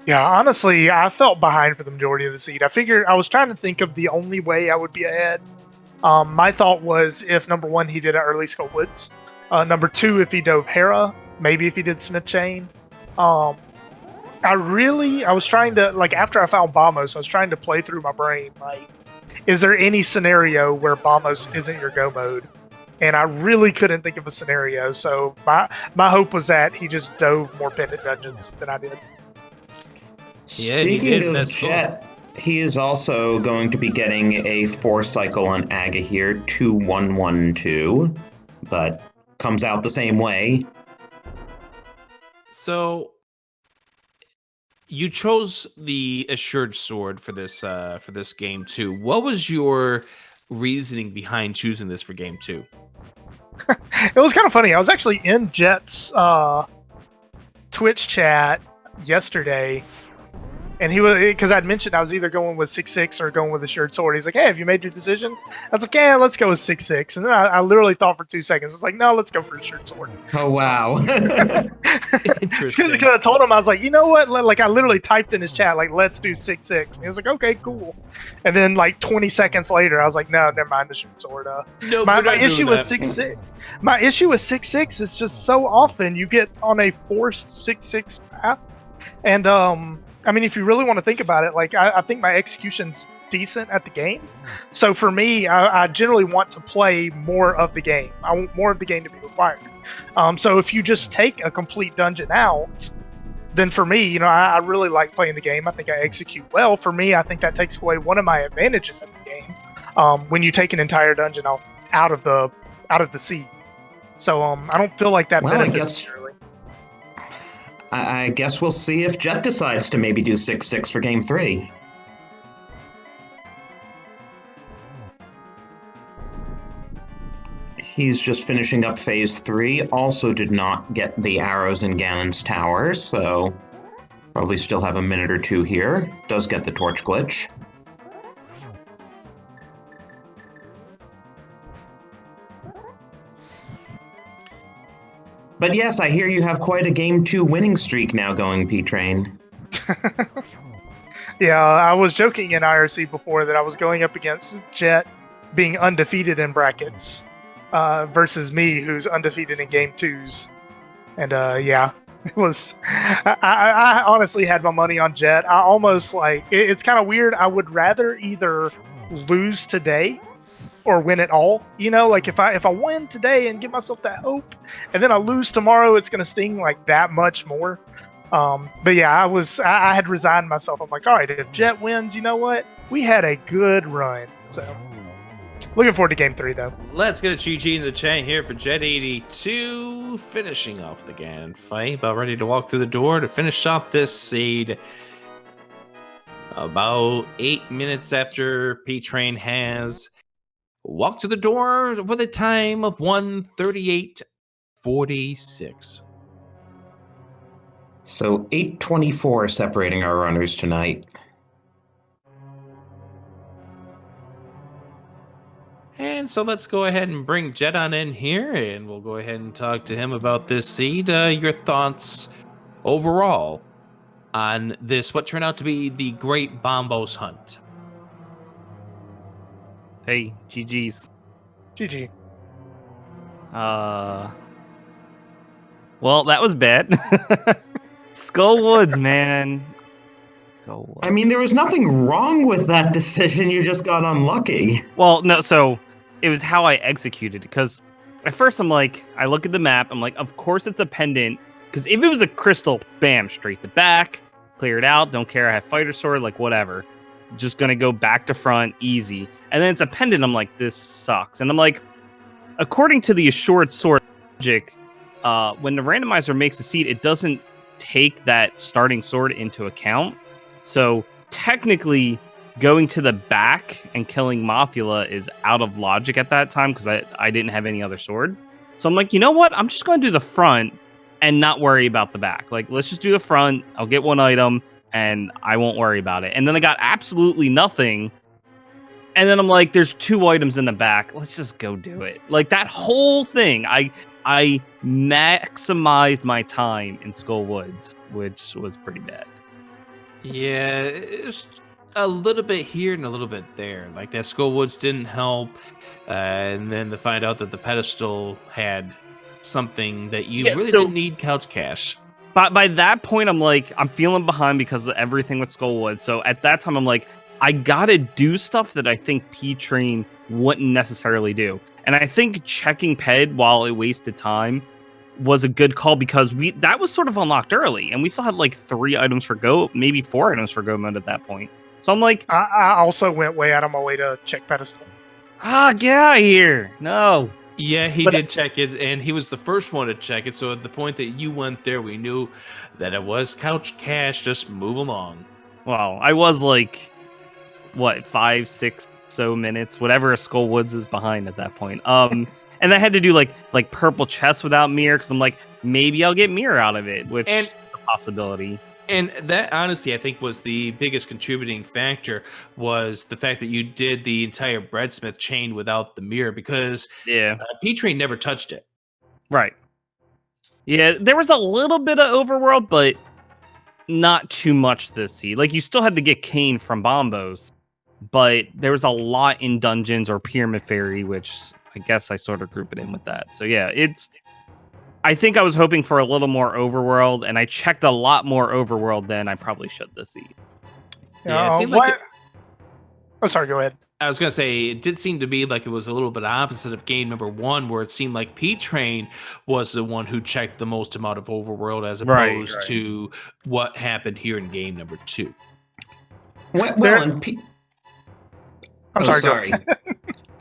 Yeah, honestly, I felt behind for the majority of the seed. I was trying to think of the only way I would be ahead. My thought was if, number 1, he did an early Skull Woods. Number 2, if he dove Hera. Maybe if he did Smith Chain. I was trying to, like, after I found Bamos, I was trying to play through my brain, like, is there any scenario where Bamos isn't your go mode? And I really couldn't think of a scenario, so my hope was that he just dove more pendant dungeons than I did. Yeah, Speaking of Jet, he is also going to be getting a 4-cycle on Aga here, 2112, but comes out the same way. So you chose the Assured Sword for this game 2. What was your reasoning behind choosing this for game 2? It was kind of funny. I was actually in Jet's Twitch chat yesterday, and he was, because I'd mentioned I was either going with 6-6 or going with Assured Sword. He's like, "Hey, have you made your decision?" I was like, "Yeah, let's go with 6-6." And then I literally thought for 2 seconds. I was like, "No, let's go for Assured Sword." Oh, wow. Interesting. Because I told him, I was like, you know what? Like, I literally typed in his chat, like, let's do 6-6. And he was like, okay, cool. And then, like, 20 seconds later, I was like, no, never mind, Assured Sword. No, my issue with 6-6. My issue with 6-6 is just so often you get on a forced 6-6 path. And, I mean, if you really want to think about it, like, I think my execution's decent at the game. So for me, I generally want to play more of the game. I want more of the game to be required. So if you just take a complete dungeon out, then for me, you know, I really like playing the game. I think I execute well. For me, I think that takes away one of my advantages of the game when you take an entire dungeon out of the seed. So I don't feel like that benefits me really. I guess we'll see if Jet decides to maybe do 6-6 for game 3. He's just finishing up phase 3. Also did not get the arrows in Ganon's tower, so probably still have a minute or 2 here. Does get the torch glitch. But yes, I hear you have quite a Game 2 winning streak now going, P-Train. Yeah, I was joking in IRC before that I was going up against Jet being undefeated in brackets versus me, who's undefeated in Game 2s. And yeah, it was. I honestly had my money on Jet. I almost it's kind of weird. I would rather either lose today or win it all. You know, like if I win today and give myself that hope, and then I lose tomorrow, it's gonna sting like that much more. But yeah, I had resigned myself. I'm like, all right, if Jet wins, you know what? We had a good run. So looking forward to Game 3 though. Let's get a GG in the chat here for Jet082, finishing off the Ganon fight. About ready to walk through the door to finish off this seed. About 8 minutes after P-Train has walked to the door with a time of 1:38:46. So 8:24 separating our runners tonight. And so let's go ahead and bring Jet on in here, and we'll go ahead and talk to him about this seed. Your thoughts overall on this, what turned out to be the Great Bombos Hunt. Hey, GG's. GG. Well, that was bad. Skull Woods, man. Skull Woods. I mean, there was nothing wrong with that decision. You just got unlucky. Well, no, so it was how I executed it. Because at first I'm like, I look at the map, I'm like, of course it's a pendant. Because if it was a crystal, bam, straight to back, clear it out, don't care, I have fighter sword, like whatever. Just gonna go back to front, easy. And then it's a pendant, I'm like, this sucks. And I'm like, according to the assured sword logic, when the randomizer makes a seed, it doesn't take that starting sword into account. So technically, going to the back and killing Mothula is out of logic at that time because I didn't have any other sword. So I'm like, you know what? I'm just going to do the front and not worry about the back. Like, let's just do the front. I'll get one item and I won't worry about it. And then I got absolutely nothing. And then I'm like, there's 2 items in the back. Let's just go do it. Like that whole thing, I maximized my time in Skull Woods, which was pretty bad. Yeah, it's a little bit here and a little bit there. Like that Skull Woods didn't help. And then to find out that the pedestal had something that you really didn't need couch cash. By that point, I'm like, I'm feeling behind because of everything with Skull Woods. So at that time, I'm like, I gotta do stuff that I think P-Train wouldn't necessarily do. And I think checking Ped while it wasted time was a good call because that was sort of unlocked early. And we still had like 3 items for go, maybe 4 items for go mode at that point. So I'm like... I also went way out of my way to check pedestal. Get out of here. No. Yeah, he did check it, and he was the first one to check it. So at the point that you went there, we knew that it was couch cash. Just move along. Well, I was like, what, 5, 6 so minutes, whatever a Skull Woods is behind at that point. And I had to do like purple chest without mirror because I'm like, maybe I'll get mirror out of it, which is a possibility. And that honestly, I think, was the biggest contributing factor was the fact that you did the entire Breadsmith chain without the mirror because P-Train never touched it. Right. Yeah, there was a little bit of overworld, but not too much this seed. Like, you still had to get Kane from Bombos, but there was a lot in dungeons or Pyramid Fairy, which I guess I sort of group it in with that. So yeah, I think I was hoping for a little more overworld, and I checked a lot more overworld than I probably should this seed. Yeah, it seemed like Oh, sorry, go ahead. I was going to say, it did seem to be like it was a little bit opposite of game number 1, where it seemed like P-Train was the one who checked the most amount of overworld as opposed to what happened here in game number 2. Well, and I'm sorry.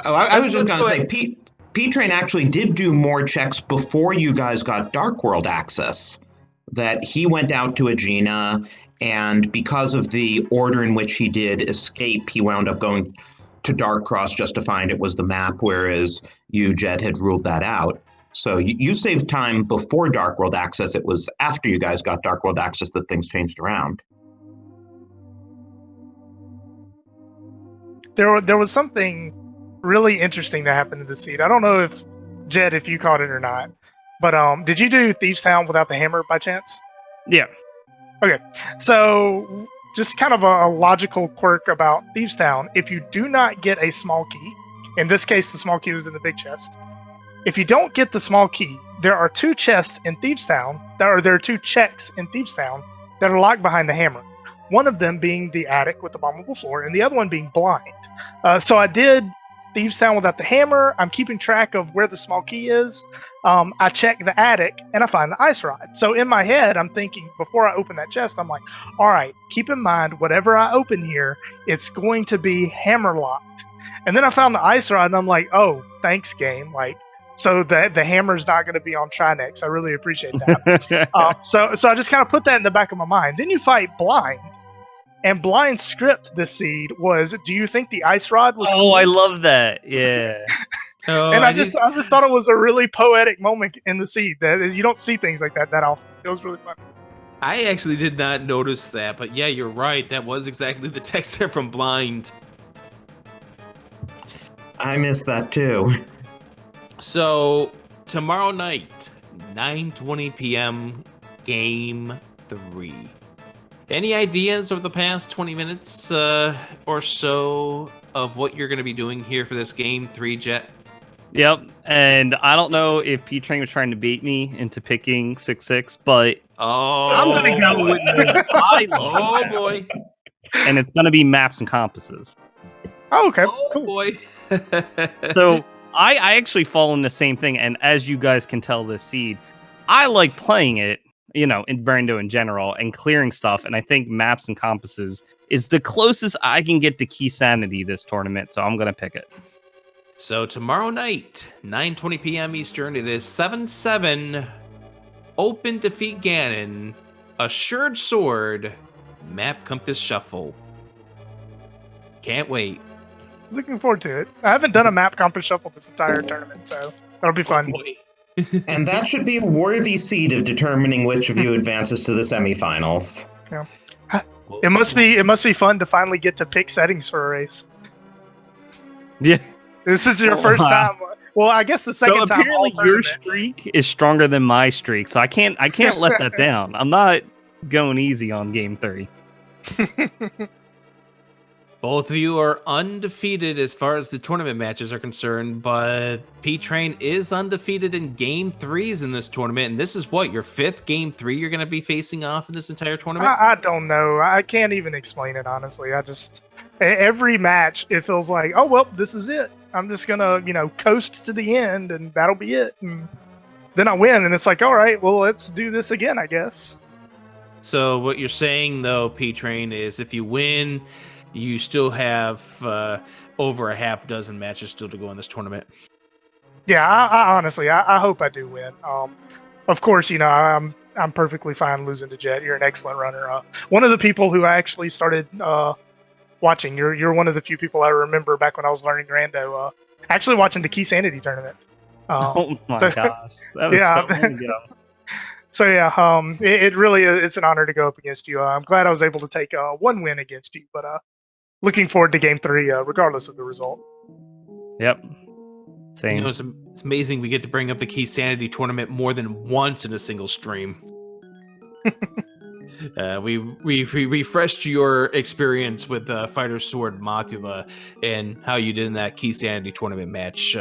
I was just going to say, P-Train actually did do more checks before you guys got Dark World access. That he went out to Aegina, and because of the order in which he did escape, he wound up going to Dark Cross just to find it was the map, whereas you, Jet, had ruled that out. So you saved time before Dark World access. It was after you guys got Dark World access that things changed around. There was something really interesting that happened in the seed. I don't know if, Jet, if you caught it or not, But did you do Thieves Town without the hammer by chance? Yeah. So just kind of a logical quirk about Thieves Town. If you do not get a small key, in this case, the small key was in the big chest. If you don't get the small key, there are 2 chests in Thieves Town, there are 2 checks in Thieves Town that are locked behind the hammer. One of them being the attic with the bombable floor, and the other one being blind. So I did Thieves Town without the hammer. I'm keeping track of where the small key is. I check the attic, and I find the ice rod. So in my head, I'm thinking, before I open that chest, I'm like, all right, keep in mind, whatever I open here, it's going to be hammer locked. And then I found the ice rod, and I'm like, oh, thanks, game. Like, so the hammer's not going to be on Trinex. I really appreciate that. So I just kind of put that in the back of my mind. Then you fight Blind. And Blind's script this seed was, do you think the ice rod was cool? I love that. Yeah. And I just thought it was a really poetic moment in the seed. That is, you don't see things like that often. It was really fun. I actually did not notice that, but yeah, you're right. That was exactly the text there from Blind. I missed that too. So tomorrow night, 9:20 p.m., Game 3. Any ideas over the past 20 minutes or so of what you're going to be doing here for this Game 3, Jet? Yep. And I don't know if P-Train was trying to bait me into picking 6-6, but I'm going to go with Oh, boy. And it's going to be maps and compasses. Oh, okay. Oh, cool. Boy. So I actually fall in the same thing. And as you guys can tell this seed, I like playing it, in Brando in general and clearing stuff. And I think maps and compasses is the closest I can get to Key Sanity this tournament. So I'm going to pick it. So tomorrow night, 9:20 p.m. Eastern, it is 7-7. Open Defeat Ganon, Assured Sword, Map Compass Shuffle. Can't wait. Looking forward to it. I haven't done a map compass shuffle this entire tournament, so that'll be fun. And that should be a worthy seed of determining which of you advances to the semifinals. Yeah. It must be fun to finally get to pick settings for a race. Yeah. This is your first time. Well, I guess the second time. Apparently your streak is stronger than my streak, so I can't let that down. I'm not going easy on Game 3. Both of you are undefeated as far as the tournament matches are concerned, but P-Train is undefeated in Game 3s in this tournament, and this is what, your 5th Game 3 you're going to be facing off in this entire tournament? I don't know. I can't even explain it, honestly. Every match, it feels like, oh, well, this is it. I'm just going to, coast to the end, and that'll be it. And then I win, and it's like, all right, well, let's do this again, I guess. So what you're saying, though, P-Train, is if you win, you still have over a half dozen matches still to go in this tournament. Yeah, I honestly, I hope I do win. Of course, I'm perfectly fine losing to Jet. You're an excellent runner. One of the people who I actually started watching. You're one of the few people I remember back when I was learning Rando. Actually watching the Key Sanity tournament. Oh my gosh, that was so long ago. So yeah, it really is. It's an honor to go up against you. I'm glad I was able to take one win against you, but looking forward to Game 3, regardless of the result. Yep. Same. It's amazing we get to bring up the Key Sanity tournament more than once in a single stream. We refreshed your experience with Fighter Sword Mothula and how you did in that Key Sanity tournament match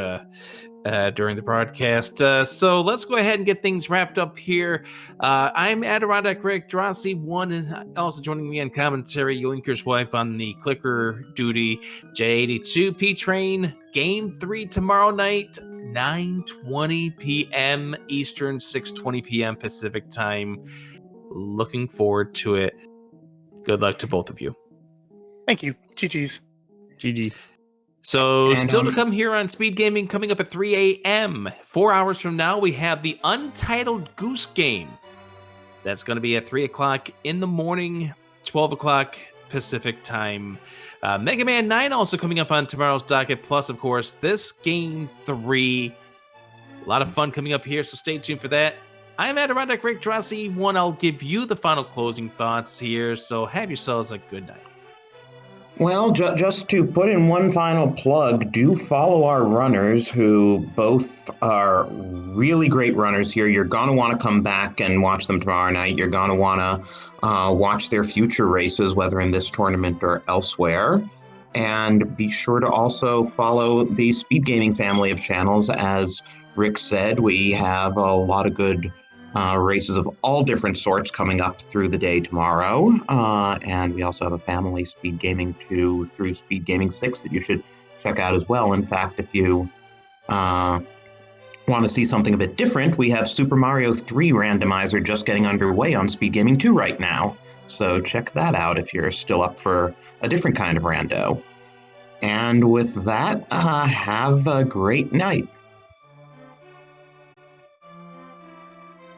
during the broadcast. So let's go ahead and get things wrapped up here. I'm Adirondack Rick, Drosy1, and also joining me on commentary, Yoinker's wife on the clicker duty, Jet082, P-Train. Game 3 tomorrow night, 9:20 p.m. Eastern, 6:20 p.m. Pacific time. Looking forward to it. Good luck to both of you. Thank you. GG's. GG's. So, still to come here on Speed Gaming, coming up at 3 a.m. 4 hours from now, we have the Untitled Goose Game. That's going to be at 3 o'clock in the morning, 12 o'clock Pacific time. Mega Man 9 also coming up on tomorrow's docket. Plus, of course, this Game 3. A lot of fun coming up here, so stay tuned for that. I'm Adirondack Rick, Drosy1. I'll give you the final closing thoughts here, so have yourselves a good night. Well, just to put in one final plug, do follow our runners who both are really great runners here. You're going to want to come back and watch them tomorrow night. You're going to want to watch their future races, whether in this tournament or elsewhere. And be sure to also follow the Speed Gaming family of channels. As Rick said, we have a lot of good races of all different sorts coming up through the day tomorrow. And we also have a family, Speed Gaming 2 through Speed Gaming 6, that you should check out as well. In fact, if you want to see something a bit different, we have Super Mario 3 Randomizer just getting underway on Speed Gaming 2 right now. So check that out if you're still up for a different kind of rando. And with that, have a great night.